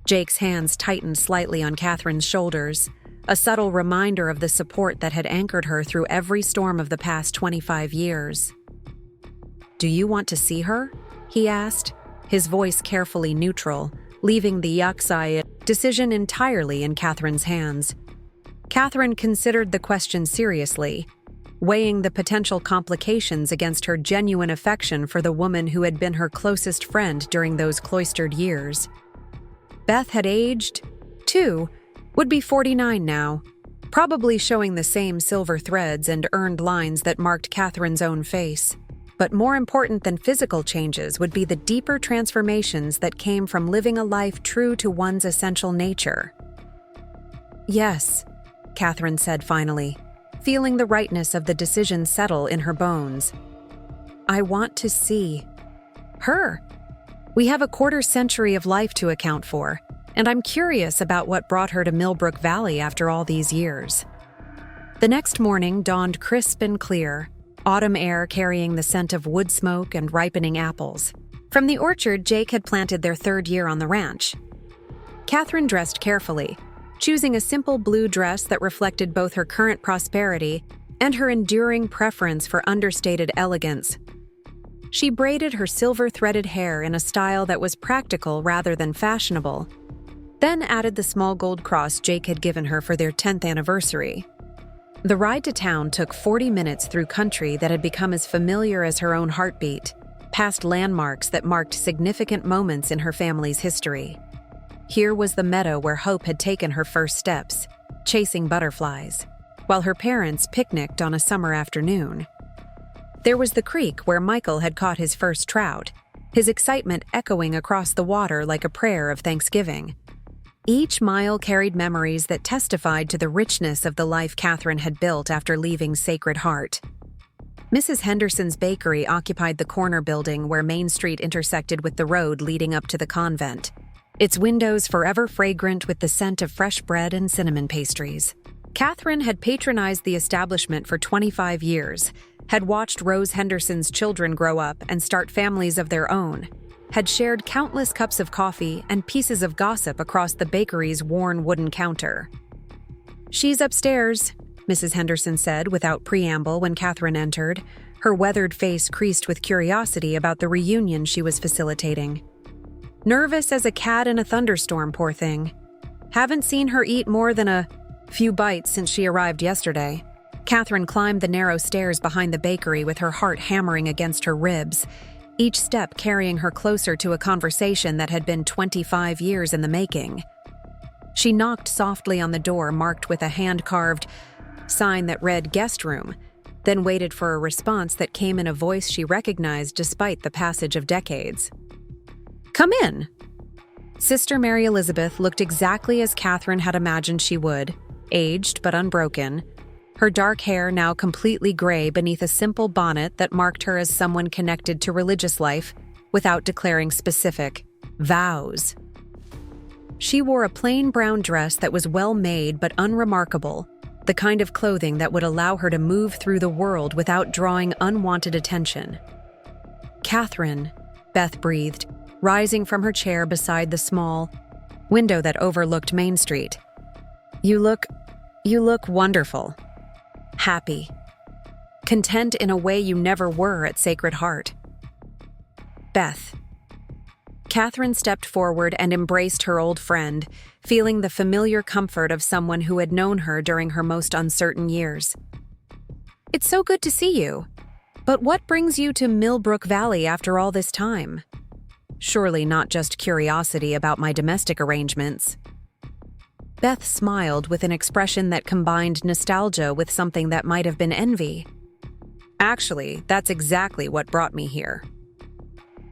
Jake's hands tightened slightly on Catherine's shoulders, a subtle reminder of the support that had anchored her through every storm of the past 25 years. "Do you want to see her?" he asked, his voice carefully neutral, leaving the Yaksai decision entirely in Catherine's hands. Catherine considered the question seriously, weighing the potential complications against her genuine affection for the woman who had been her closest friend during those cloistered years. Beth had aged, too, would be 49 now, probably showing the same silver threads and earned lines that marked Catherine's own face. But more important than physical changes would be the deeper transformations that came from living a life true to one's essential nature. "Yes," Catherine said finally, feeling the rightness of the decision settle in her bones. "I want to see her. We have a quarter-century of life to account for, and I'm curious about what brought her to Millbrook Valley after all these years." The next morning dawned crisp and clear, autumn air carrying the scent of wood smoke and ripening apples. From the orchard Jake had planted their third year on the ranch. Catherine dressed carefully, choosing a simple blue dress that reflected both her current prosperity and her enduring preference for understated elegance. She braided her silver-threaded hair in a style that was practical rather than fashionable, then added the small gold cross Jake had given her for their 10th anniversary. The ride to town took 40 minutes through country that had become as familiar as her own heartbeat, past landmarks that marked significant moments in her family's history. Here was the meadow where Hope had taken her first steps, chasing butterflies, while her parents picnicked on a summer afternoon. There was the creek where Michael had caught his first trout, his excitement echoing across the water like a prayer of thanksgiving. Each mile carried memories that testified to the richness of the life Catherine had built after leaving Sacred Heart. Mrs. Henderson's bakery occupied the corner building where Main Street intersected with the road leading up to the convent, its windows forever fragrant with the scent of fresh bread and cinnamon pastries. Catherine had patronized the establishment for 25 years, had watched Rose Henderson's children grow up and start families of their own, had shared countless cups of coffee and pieces of gossip across the bakery's worn wooden counter. "She's upstairs," Mrs. Henderson said without preamble when Catherine entered, her weathered face creased with curiosity about the reunion she was facilitating. "Nervous as a cat in a thunderstorm, poor thing. Haven't seen her eat more than a few bites since she arrived yesterday." Catherine climbed the narrow stairs behind the bakery with her heart hammering against her ribs, each step carrying her closer to a conversation that had been 25 years in the making. She knocked softly on the door marked with a hand-carved sign that read "Guest Room," then waited for a response that came in a voice she recognized despite the passage of decades. "Come in." Sister Mary Elizabeth looked exactly as Catherine had imagined she would, aged but unbroken, her dark hair now completely gray beneath a simple bonnet that marked her as someone connected to religious life without declaring specific vows. She wore a plain brown dress that was well made but unremarkable, the kind of clothing that would allow her to move through the world without drawing unwanted attention. "Catherine," Beth breathed, rising from her chair beside the small window that overlooked Main Street. You look wonderful. Happy. Content in a way you never were at Sacred Heart." "Beth." Catherine stepped forward and embraced her old friend, feeling the familiar comfort of someone who had known her during her most uncertain years. "It's so good to see you. But what brings you to Millbrook Valley after all this time? Surely not just curiosity about my domestic arrangements." Beth smiled with an expression that combined nostalgia with something that might have been envy. "Actually, that's exactly what brought me here.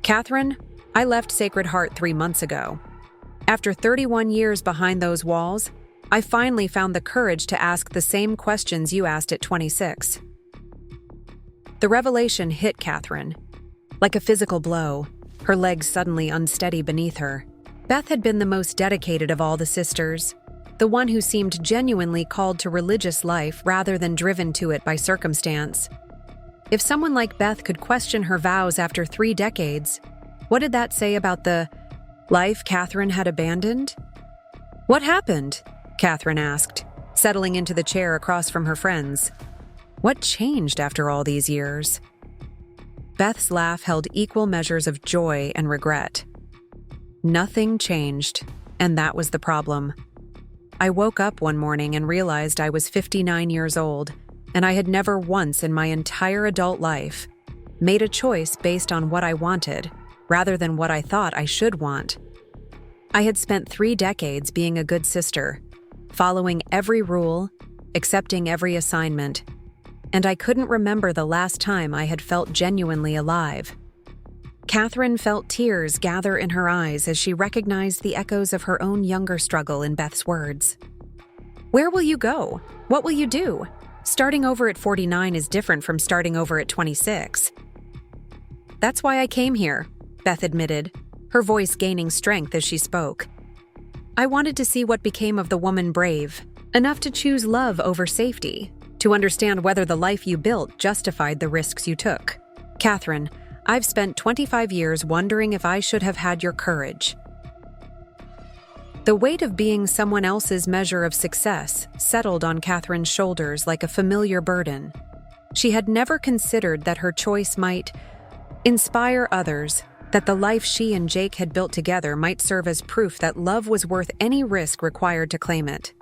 Catherine, I left Sacred Heart 3 months ago. After 31 years behind those walls, I finally found the courage to ask the same questions you asked at 26. The revelation hit Catherine. Like a physical blow, her legs suddenly unsteady beneath her. Beth had been the most dedicated of all the sisters, the one who seemed genuinely called to religious life rather than driven to it by circumstance. If someone like Beth could question her vows after 3 decades, what did that say about the life Catherine had abandoned? "What happened?" Catherine asked, settling into the chair across from her friends. "What changed after all these years?" Beth's laugh held equal measures of joy and regret. "Nothing changed, and that was the problem. I woke up one morning and realized I was 59 years old, and I had never once in my entire adult life made a choice based on what I wanted, rather than what I thought I should want. I had spent 3 decades being a good sister, following every rule, accepting every assignment, and I couldn't remember the last time I had felt genuinely alive." Catherine felt tears gather in her eyes as she recognized the echoes of her own younger struggle in Beth's words. "Where will you go? What will you do? Starting over at 49 is different from starting over at 26. "That's why I came here," Beth admitted, her voice gaining strength as she spoke. "I wanted to see what became of the woman brave, enough to choose love over safety, to understand whether the life you built justified the risks you took. Catherine, I've spent 25 years wondering if I should have had your courage." The weight of being someone else's measure of success settled on Catherine's shoulders like a familiar burden. She had never considered that her choice might inspire others, that the life she and Jake had built together might serve as proof that love was worth any risk required to claim it.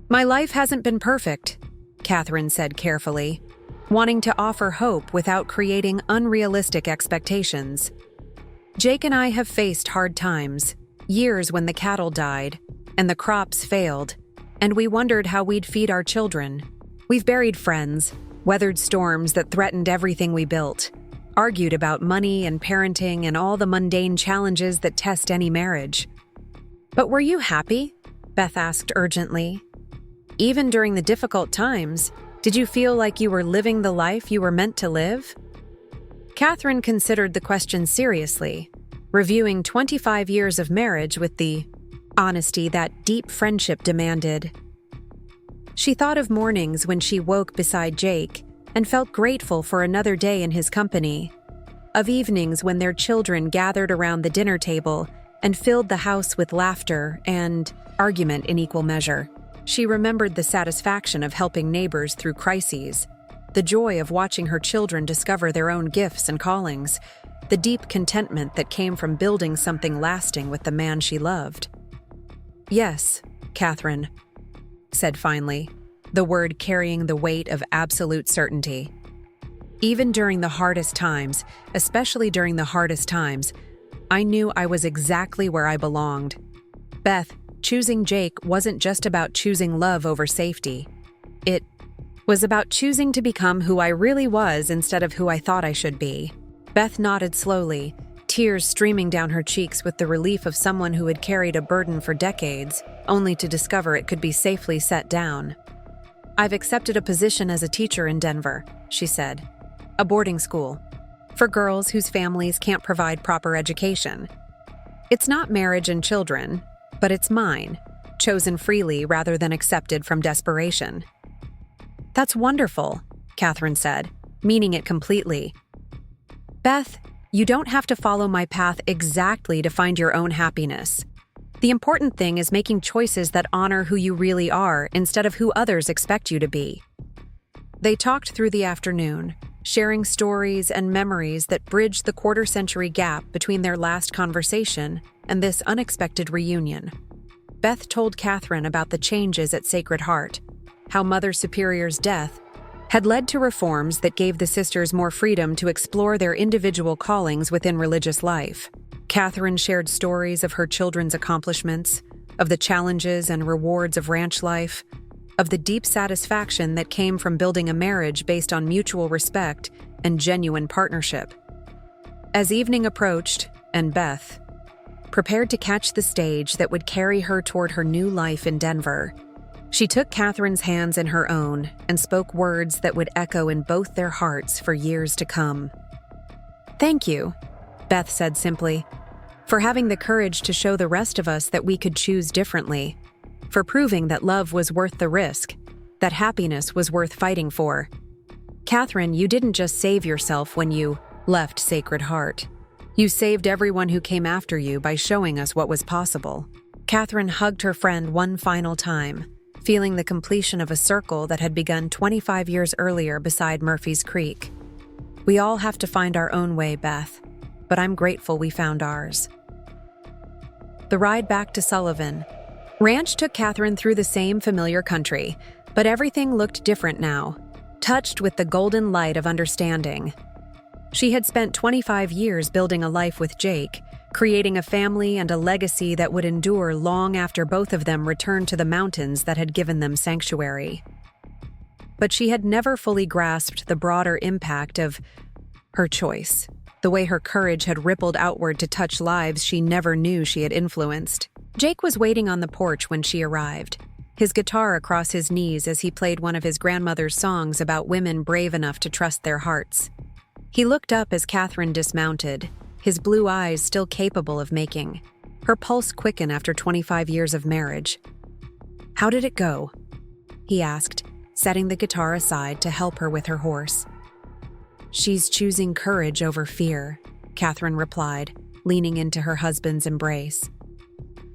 "My life hasn't been perfect," Catherine said carefully, wanting to offer hope without creating unrealistic expectations. "Jake and I have faced hard times, years when the cattle died and the crops failed, and we wondered how we'd feed our children. We've buried friends, weathered storms that threatened everything we built, argued about money and parenting and all the mundane challenges that test any marriage." "But were you happy?" Beth asked urgently. "Even during the difficult times, did you feel like you were living the life you were meant to live?" Catherine considered the question seriously, reviewing 25 years of marriage with the honesty that deep friendship demanded. She thought of mornings when she woke beside Jake and felt grateful for another day in his company, of evenings when their children gathered around the dinner table and filled the house with laughter and argument in equal measure. She remembered the satisfaction of helping neighbors through crises, the joy of watching her children discover their own gifts and callings, the deep contentment that came from building something lasting with the man she loved. "Yes, Catherine," said finally, the word carrying the weight of absolute certainty. "Even during the hardest times, especially during the hardest times, I knew I was exactly where I belonged. Beth, choosing Jake wasn't just about choosing love over safety. It was about choosing to become who I really was instead of who I thought I should be." Beth nodded slowly, tears streaming down her cheeks with the relief of someone who had carried a burden for decades, only to discover it could be safely set down. "I've accepted a position as a teacher in Denver," she said. "A boarding school. For girls whose families can't provide proper education. It's not marriage and children, but it's mine, chosen freely rather than accepted from desperation." "That's wonderful," Catherine said, meaning it completely. "Beth, you don't have to follow my path exactly to find your own happiness. The important thing is making choices that honor who you really are instead of who others expect you to be." They talked through the afternoon, sharing stories and memories that bridged the quarter-century gap between their last conversation and this unexpected reunion. Beth told Catherine about the changes at Sacred Heart, how Mother Superior's death had led to reforms that gave the sisters more freedom to explore their individual callings within religious life. Catherine shared stories of her children's accomplishments, of the challenges and rewards of ranch life, of the deep satisfaction that came from building a marriage based on mutual respect and genuine partnership. As evening approached, and Beth prepared to catch the stage that would carry her toward her new life in Denver, she took Catherine's hands in her own and spoke words that would echo in both their hearts for years to come. "Thank you," Beth said simply, "for having the courage to show the rest of us that we could choose differently, for proving that love was worth the risk, that happiness was worth fighting for. Catherine, you didn't just save yourself when you left Sacred Heart. You saved everyone who came after you by showing us what was possible." Catherine hugged her friend one final time, feeling the completion of a circle that had begun 25 years earlier beside Murphy's Creek. "We all have to find our own way, Beth, but I'm grateful we found ours." The ride back to Sullivan Ranch took Catherine through the same familiar country, but everything looked different now, touched with the golden light of understanding. She had spent 25 years building a life with Jake, creating a family and a legacy that would endure long after both of them returned to the mountains that had given them sanctuary. But she had never fully grasped the broader impact of her choice, the way her courage had rippled outward to touch lives she never knew she had influenced. Jake was waiting on the porch when she arrived, his guitar across his knees as he played one of his grandmother's songs about women brave enough to trust their hearts. He looked up as Catherine dismounted, his blue eyes still capable of making her pulse quicken after 25 years of marriage. "How did it go?" he asked, setting the guitar aside to help her with her horse. "She's choosing courage over fear," Catherine replied, leaning into her husband's embrace.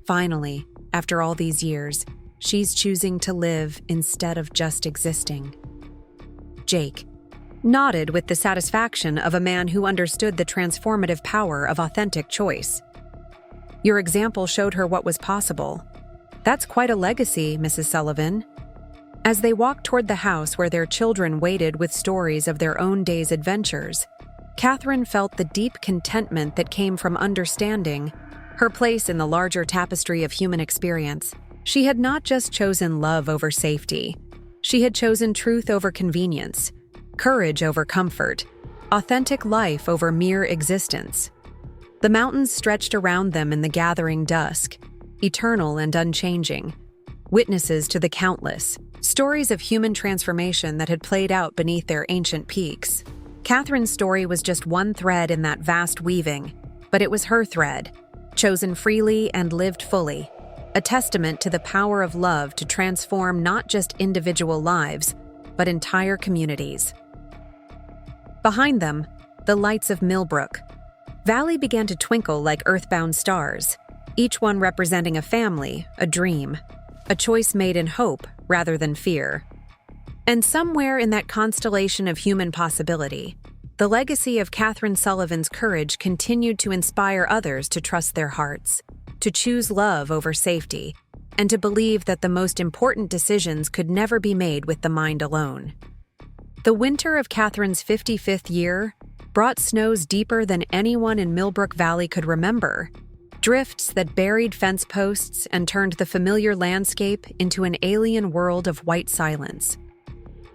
"Finally, after all these years, she's choosing to live instead of just existing." Jake nodded with the satisfaction of a man who understood the transformative power of authentic choice. "Your example showed her what was possible. That's quite a legacy, Mrs. Sullivan." As they walked toward the house where their children waited with stories of their own day's adventures, Catherine felt the deep contentment that came from understanding her place in the larger tapestry of human experience. She had not just chosen love over safety. She had chosen truth over convenience, courage over comfort, authentic life over mere existence. The mountains stretched around them in the gathering dusk, eternal and unchanging, witnesses to the countless stories of human transformation that had played out beneath their ancient peaks. Catherine's story was just one thread in that vast weaving, but it was her thread, chosen freely and lived fully, a testament to the power of love to transform not just individual lives, but entire communities. Behind them, the lights of Millbrook Valley began to twinkle like earthbound stars, each one representing a family, a dream, a choice made in hope rather than fear. And somewhere in that constellation of human possibility, the legacy of Catherine Sullivan's courage continued to inspire others to trust their hearts, to choose love over safety, and to believe that the most important decisions could never be made with the mind alone. The winter of Catherine's 55th year brought snows deeper than anyone in Millbrook Valley could remember, drifts that buried fence posts and turned the familiar landscape into an alien world of white silence.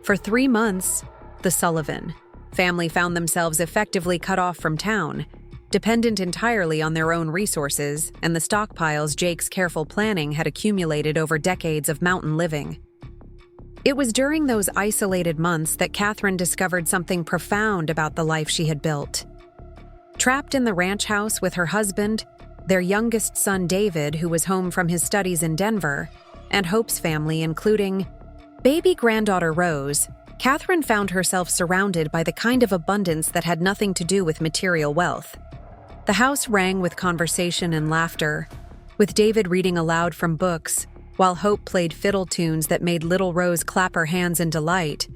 For 3 months, the Sullivan family found themselves effectively cut off from town, dependent entirely on their own resources and the stockpiles Jake's careful planning had accumulated over decades of mountain living. It was during those isolated months that Catherine discovered something profound about the life she had built. Trapped in the ranch house with her husband, their youngest son David, who was home from his studies in Denver, and Hope's family, including baby granddaughter Rose, Catherine found herself surrounded by the kind of abundance that had nothing to do with material wealth. The house rang with conversation and laughter, with David reading aloud from books, while Hope played fiddle tunes that made little Rose clap her hands in delight,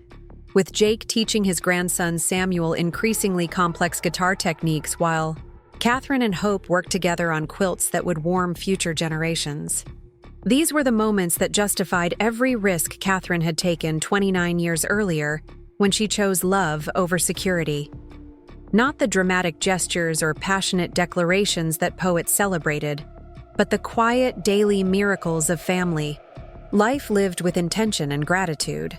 with Jake teaching his grandson Samuel increasingly complex guitar techniques while Catherine and Hope worked together on quilts that would warm future generations. These were the moments that justified every risk Catherine had taken 29 years earlier when she chose love over security. Not the dramatic gestures or passionate declarations that poets celebrated, but the quiet, daily miracles of family, life lived with intention and gratitude.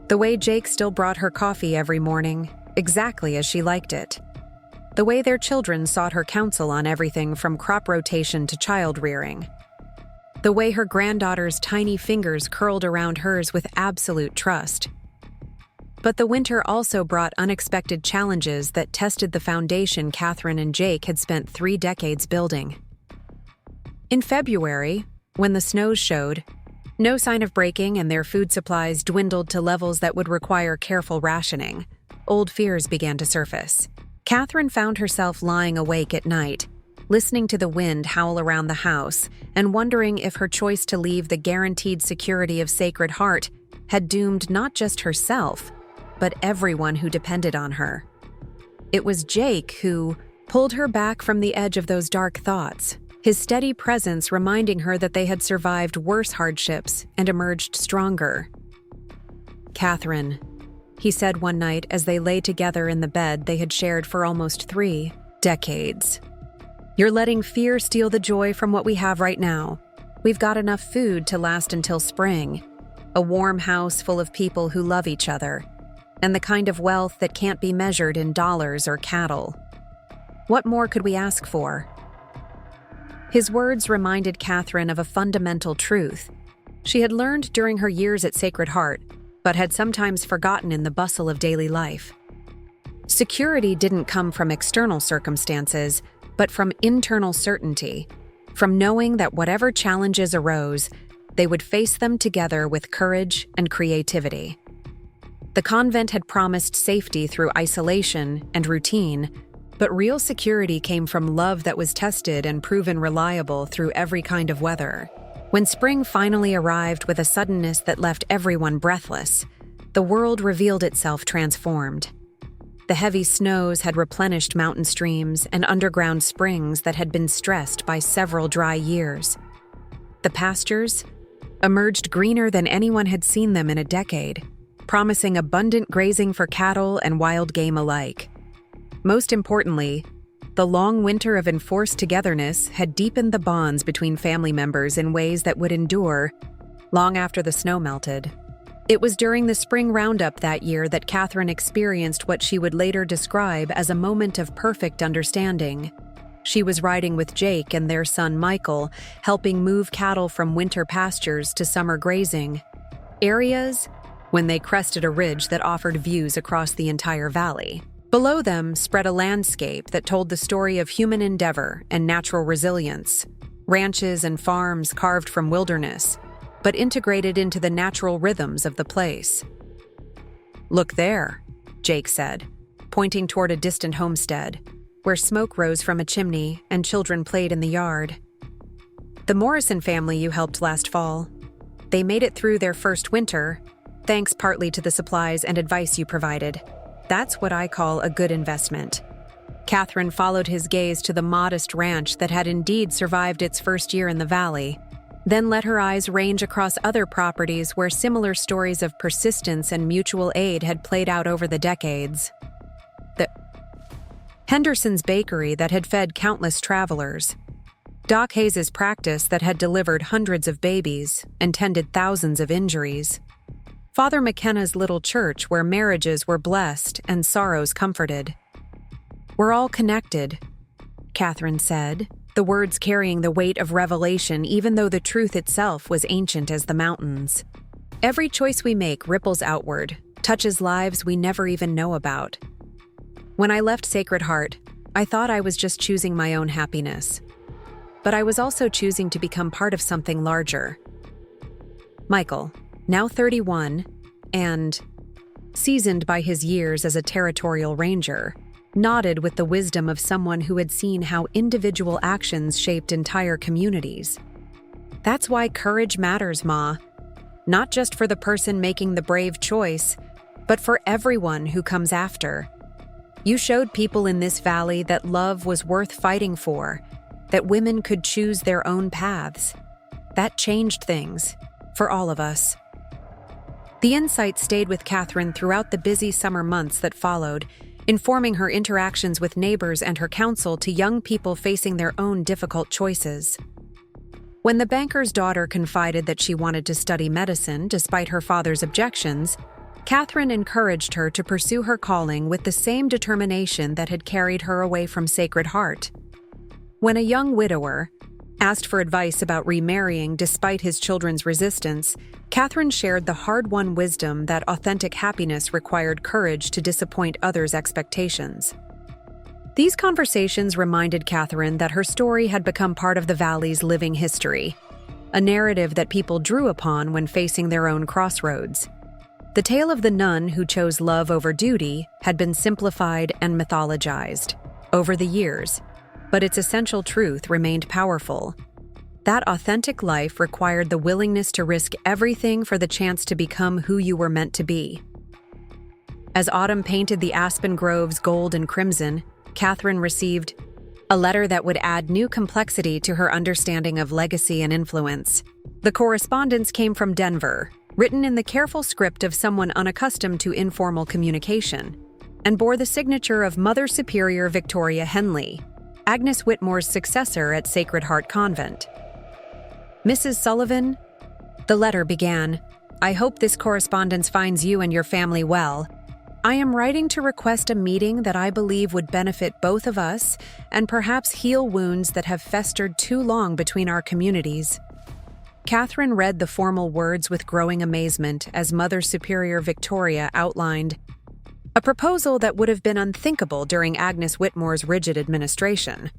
The way Jake still brought her coffee every morning, exactly as she liked it. The way their children sought her counsel on everything from crop rotation to child rearing. The way her granddaughter's tiny fingers curled around hers with absolute trust. But the winter also brought unexpected challenges that tested the foundation Catherine and Jake had spent 3 decades building. In February, when the snows showed, no sign of breaking and their food supplies dwindled to levels that would require careful rationing, old fears began to surface. Catherine found herself lying awake at night, listening to the wind howl around the house and wondering if her choice to leave the guaranteed security of Sacred Heart had doomed not just herself, but everyone who depended on her. It was Jake who pulled her back from the edge of those dark thoughts, his steady presence reminding her that they had survived worse hardships and emerged stronger. "Catherine," he said one night as they lay together in the bed they had shared for almost 3 decades. "You're letting fear steal the joy from what we have right now. We've got enough food to last until spring, a warm house full of people who love each other, and the kind of wealth that can't be measured in dollars or cattle. What more could we ask for?" His words reminded Catherine of a fundamental truth she had learned during her years at Sacred Heart, but had sometimes forgotten in the bustle of daily life. Security didn't come from external circumstances, but from internal certainty, from knowing that whatever challenges arose, they would face them together with courage and creativity. The convent had promised safety through isolation and routine, but real security came from love that was tested and proven reliable through every kind of weather. When spring finally arrived with a suddenness that left everyone breathless, the world revealed itself transformed. The heavy snows had replenished mountain streams and underground springs that had been stressed by several dry years. The pastures emerged greener than anyone had seen them in a decade, promising abundant grazing for cattle and wild game alike. Most importantly, the long winter of enforced togetherness had deepened the bonds between family members in ways that would endure long after the snow melted. It was during the spring roundup that year that Catherine experienced what she would later describe as a moment of perfect understanding. She was riding with Jake and their son Michael, helping move cattle from winter pastures to summer grazing areas when they crested a ridge that offered views across the entire valley. Below them spread a landscape that told the story of human endeavor and natural resilience, ranches and farms carved from wilderness, but integrated into the natural rhythms of the place. "Look there," Jake said, pointing toward a distant homestead, where smoke rose from a chimney and children played in the yard. "The Morrison family you helped last fall. They made it through their first winter, thanks partly to the supplies and advice you provided. That's what I call a good investment." Catherine followed his gaze to the modest ranch that had indeed survived its first year in the valley, then let her eyes range across other properties where similar stories of persistence and mutual aid had played out over the decades. The Henderson's bakery that had fed countless travelers, Doc Hayes's practice that had delivered hundreds of babies and tended thousands of injuries, Father McKenna's little church where marriages were blessed and sorrows comforted. "We're all connected," Catherine said, the words carrying the weight of revelation even though the truth itself was ancient as the mountains. Every choice we make ripples outward, touches lives we never even know about. When I left Sacred Heart, I thought I was just choosing my own happiness. But I was also choosing to become part of something larger. Michael, now 31, and seasoned by his years as a territorial ranger, nodded with the wisdom of someone who had seen how individual actions shaped entire communities. That's why courage matters, Ma. Not just for the person making the brave choice, but for everyone who comes after. You showed people in this valley that love was worth fighting for, that women could choose their own paths. That changed things, for all of us. The insight stayed with Catherine throughout the busy summer months that followed, informing her interactions with neighbors and her counsel to young people facing their own difficult choices. When the banker's daughter confided that she wanted to study medicine despite her father's objections, Catherine encouraged her to pursue her calling with the same determination that had carried her away from Sacred Heart. When a young widower asked for advice about remarrying despite his children's resistance, Catherine shared the hard-won wisdom that authentic happiness required courage to disappoint others' expectations. These conversations reminded Catherine that her story had become part of the valley's living history, a narrative that people drew upon when facing their own crossroads. The tale of the nun who chose love over duty had been simplified and mythologized over the years, but its essential truth remained powerful. That authentic life required the willingness to risk everything for the chance to become who you were meant to be. As autumn painted the aspen groves gold and crimson, Catherine received a letter that would add new complexity to her understanding of legacy and influence. The correspondence came from Denver, written in the careful script of someone unaccustomed to informal communication, and bore the signature of Mother Superior Victoria Henley, Agnes Whitmore's successor at Sacred Heart Convent. Mrs. Sullivan, the letter began, I hope this correspondence finds you and your family well. I am writing to request a meeting that I believe would benefit both of us and perhaps heal wounds that have festered too long between our communities. Catherine read the formal words with growing amazement as Mother Superior Victoria outlined a proposal that would have been unthinkable during Agnes Whitmore's rigid administration.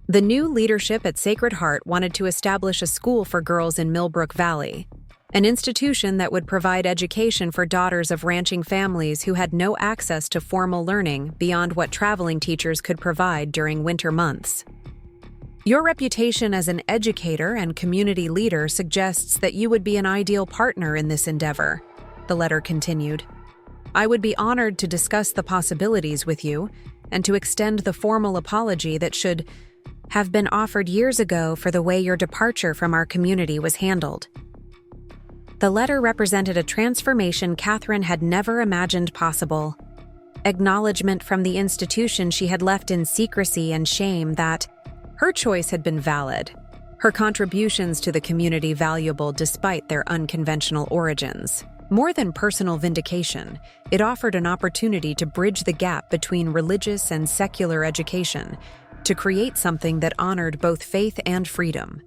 The new leadership at Sacred Heart wanted to establish a school for girls in Millbrook Valley, an institution that would provide education for daughters of ranching families who had no access to formal learning beyond what traveling teachers could provide during winter months. Your reputation as an educator and community leader suggests that you would be an ideal partner in this endeavor, the letter continued. I would be honored to discuss the possibilities with you and to extend the formal apology that should have been offered years ago for the way your departure from our community was handled. The letter represented a transformation Catherine had never imagined possible. Acknowledgement from the institution she had left in secrecy and shame that her choice had been valid, her contributions to the community valuable despite their unconventional origins. More than personal vindication, it offered an opportunity to bridge the gap between religious and secular education, to create something that honored both faith and freedom.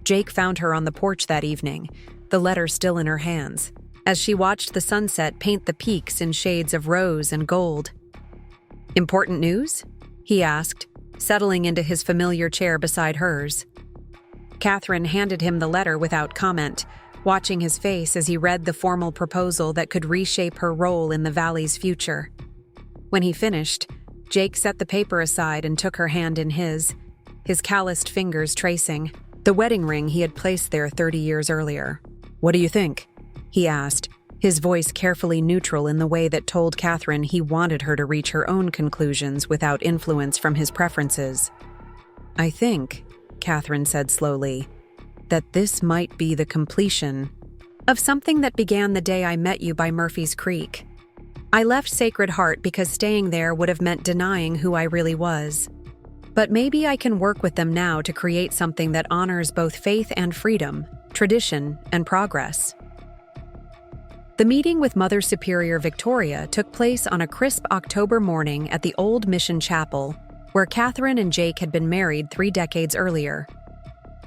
Jake found her on the porch that evening, the letter still in her hands, as she watched the sunset paint the peaks in shades of rose and gold. Important news? He asked, settling into his familiar chair beside hers. Catherine handed him the letter without comment, watching his face as he read the formal proposal that could reshape her role in the valley's future. When he finished, Jake set the paper aside and took her hand in his calloused fingers tracing the wedding ring he had placed there 30 years earlier. What do you think? He asked, his voice carefully neutral in the way that told Catherine he wanted her to reach her own conclusions without influence from his preferences. I think, Catherine said slowly, that this might be the completion of something that began the day I met you by Murphy's Creek. I left Sacred Heart because staying there would have meant denying who I really was. But maybe I can work with them now to create something that honors both faith and freedom, tradition and progress. The meeting with Mother Superior Victoria took place on a crisp October morning at the Old Mission Chapel, where Catherine and Jake had been married 3 decades earlier.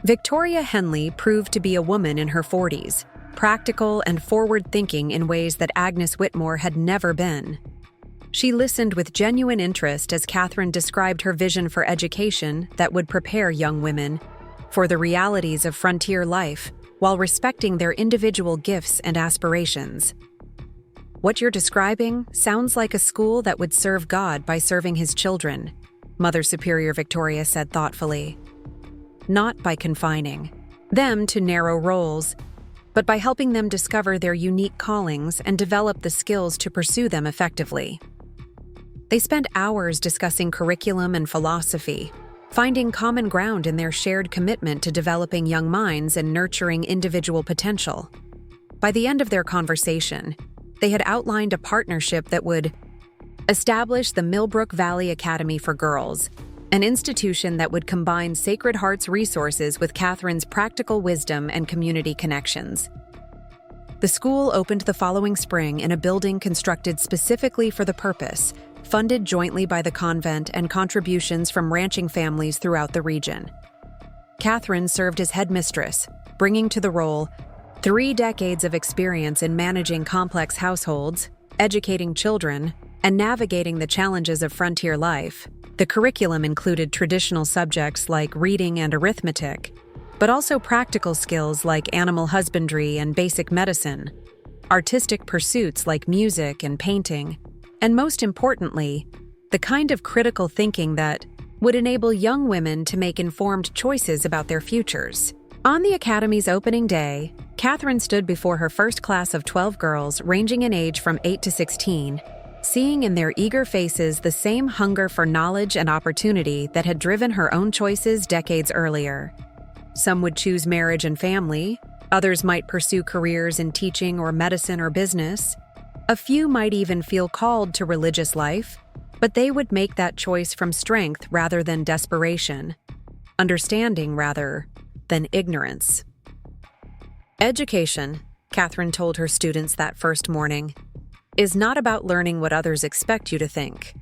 Victoria Henley proved to be a woman in her 40s, practical and forward-thinking in ways that Agnes Whitmore had never been. She listened with genuine interest as Catherine described her vision for education that would prepare young women for the realities of frontier life while respecting their individual gifts and aspirations. "What you're describing sounds like a school that would serve God by serving His children," Mother Superior Victoria said thoughtfully. "Not by confining them to narrow roles, but by helping them discover their unique callings and develop the skills to pursue them effectively." They spent hours discussing curriculum and philosophy, finding common ground in their shared commitment to developing young minds and nurturing individual potential. By the end of their conversation, they had outlined a partnership that would establish the Millbrook Valley Academy for Girls, an institution that would combine Sacred Heart's resources with Catherine's practical wisdom and community connections. The school opened the following spring in a building constructed specifically for the purpose, funded jointly by the convent and contributions from ranching families throughout the region. Catherine served as headmistress, bringing to the role 3 decades of experience in managing complex households, educating children, and navigating the challenges of frontier life. The curriculum included traditional subjects like reading and arithmetic, but also practical skills like animal husbandry and basic medicine, artistic pursuits like music and painting, and most importantly, the kind of critical thinking that would enable young women to make informed choices about their futures. On the Academy's opening day, Catherine stood before her first class of 12 girls ranging in age from 8 to 16, seeing in their eager faces the same hunger for knowledge and opportunity that had driven her own choices decades earlier. Some would choose marriage and family, others might pursue careers in teaching or medicine or business. A few might even feel called to religious life, but they would make that choice from strength rather than desperation, understanding rather than ignorance. Education, Catherine told her students that first morning, is not about learning what others expect you to think.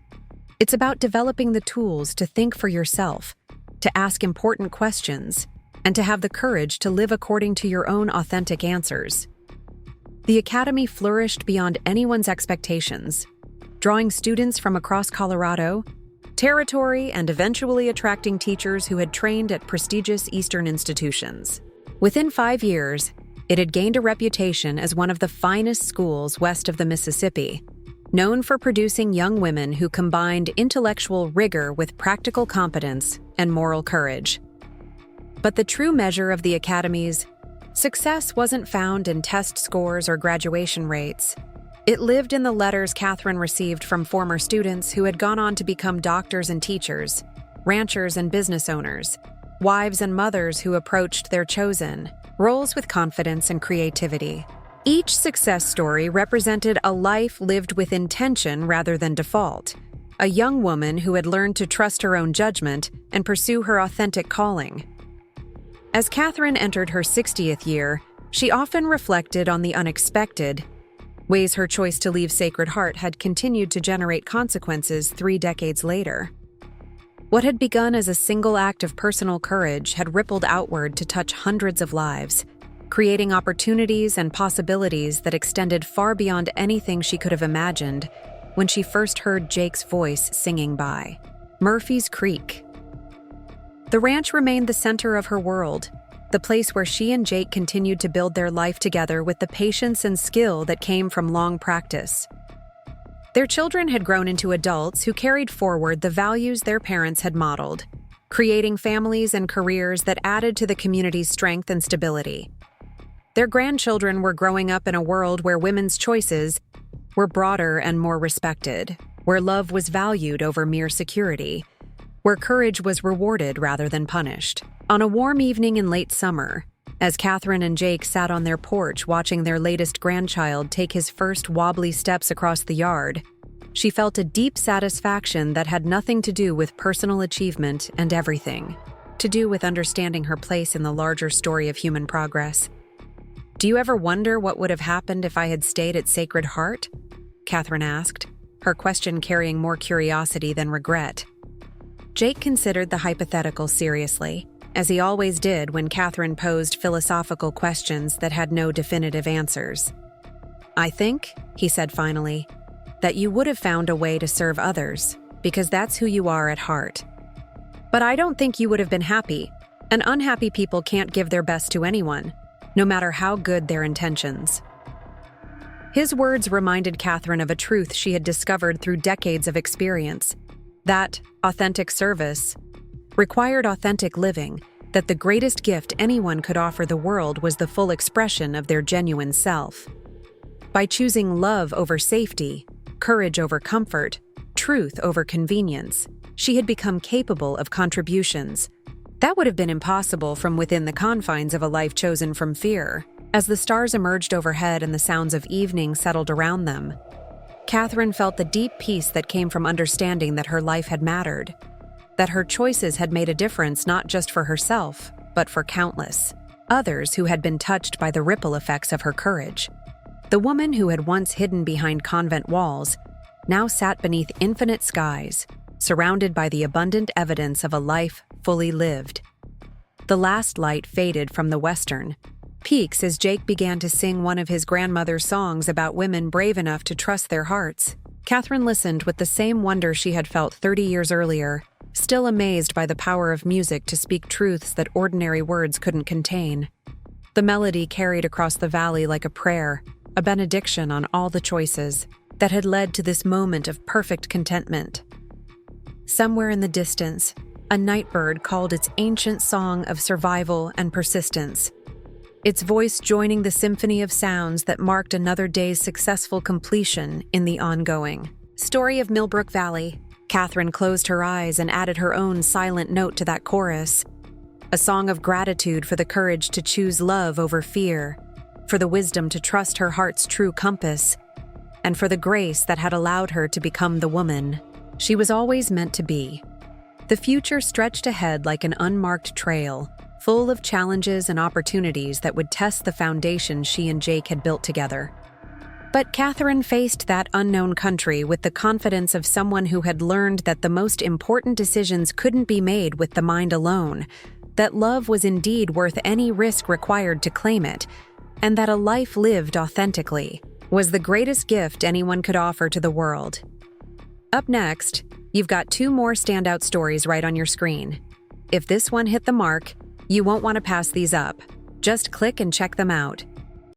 It's about developing the tools to think for yourself, to ask important questions, and to have the courage to live according to your own authentic answers. The Academy flourished beyond anyone's expectations, drawing students from across Colorado, territory, and eventually attracting teachers who had trained at prestigious Eastern institutions. Within 5 years, it had gained a reputation as one of the finest schools west of the Mississippi, known for producing young women who combined intellectual rigor with practical competence and moral courage. But the true measure of the Academy's success wasn't found in test scores or graduation rates. It lived in the letters Catherine received from former students who had gone on to become doctors and teachers, ranchers and business owners, wives and mothers who approached their chosen roles with confidence and creativity. Each success story represented a life lived with intention rather than default, a young woman who had learned to trust her own judgment and pursue her authentic calling. As Catherine entered her 60th year, she often reflected on the unexpected ways her choice to leave Sacred Heart had continued to generate consequences 3 decades later. What had begun as a single act of personal courage had rippled outward to touch hundreds of lives, creating opportunities and possibilities that extended far beyond anything she could have imagined when she first heard Jake's voice singing by Murphy's Creek. The ranch remained the center of her world, the place where she and Jake continued to build their life together with the patience and skill that came from long practice. Their children had grown into adults who carried forward the values their parents had modeled, creating families and careers that added to the community's strength and stability. Their grandchildren were growing up in a world where women's choices were broader and more respected, where love was valued over mere security, where courage was rewarded rather than punished. On a warm evening in late summer, as Catherine and Jake sat on their porch watching their latest grandchild take his first wobbly steps across the yard, she felt a deep satisfaction that had nothing to do with personal achievement and everything to do with understanding her place in the larger story of human progress. "Do you ever wonder what would have happened if I had stayed at Sacred Heart?" Catherine asked, her question carrying more curiosity than regret. Jake considered the hypothetical seriously. as he always did when Catherine posed philosophical questions that had no definitive answers. "I think," he said finally, "that you would have found a way to serve others, because that's who you are at heart. But I don't think you would have been happy, and unhappy people can't give their best to anyone, no matter how good their intentions." His words reminded Catherine of a truth she had discovered through decades of experience, that authentic service required authentic living, that the greatest gift anyone could offer the world was the full expression of their genuine self. By choosing love over safety, courage over comfort, truth over convenience, she had become capable of contributions that would have been impossible from within the confines of a life chosen from fear. As the stars emerged overhead and the sounds of evening settled around them, Catherine felt the deep peace that came from understanding that her life had mattered, that her choices had made a difference not just for herself, but for countless others who had been touched by the ripple effects of her courage. The woman who had once hidden behind convent walls now sat beneath infinite skies, surrounded by the abundant evidence of a life fully lived. The last light faded from the western peaks as Jake began to sing one of his grandmother's songs about women brave enough to trust their hearts. Catherine listened with the same wonder she had felt 30 years earlier, still amazed by the power of music to speak truths that ordinary words couldn't contain. The melody carried across the valley like a prayer, a benediction on all the choices that had led to this moment of perfect contentment. Somewhere in the distance, a nightbird called its ancient song of survival and persistence, its voice joining the symphony of sounds that marked another day's successful completion in the ongoing story of Millbrook Valley. Catherine closed her eyes and added her own silent note to that chorus, a song of gratitude for the courage to choose love over fear, for the wisdom to trust her heart's true compass, and for the grace that had allowed her to become the woman she was always meant to be. The future stretched ahead like an unmarked trail, full of challenges and opportunities that would test the foundation she and Jake had built together. But Catherine faced that unknown country with the confidence of someone who had learned that the most important decisions couldn't be made with the mind alone, that love was indeed worth any risk required to claim it, and that a life lived authentically was the greatest gift anyone could offer to the world. Up next, you've got 2 more standout stories right on your screen. If this one hit the mark, you won't want to pass these up. Just click and check them out.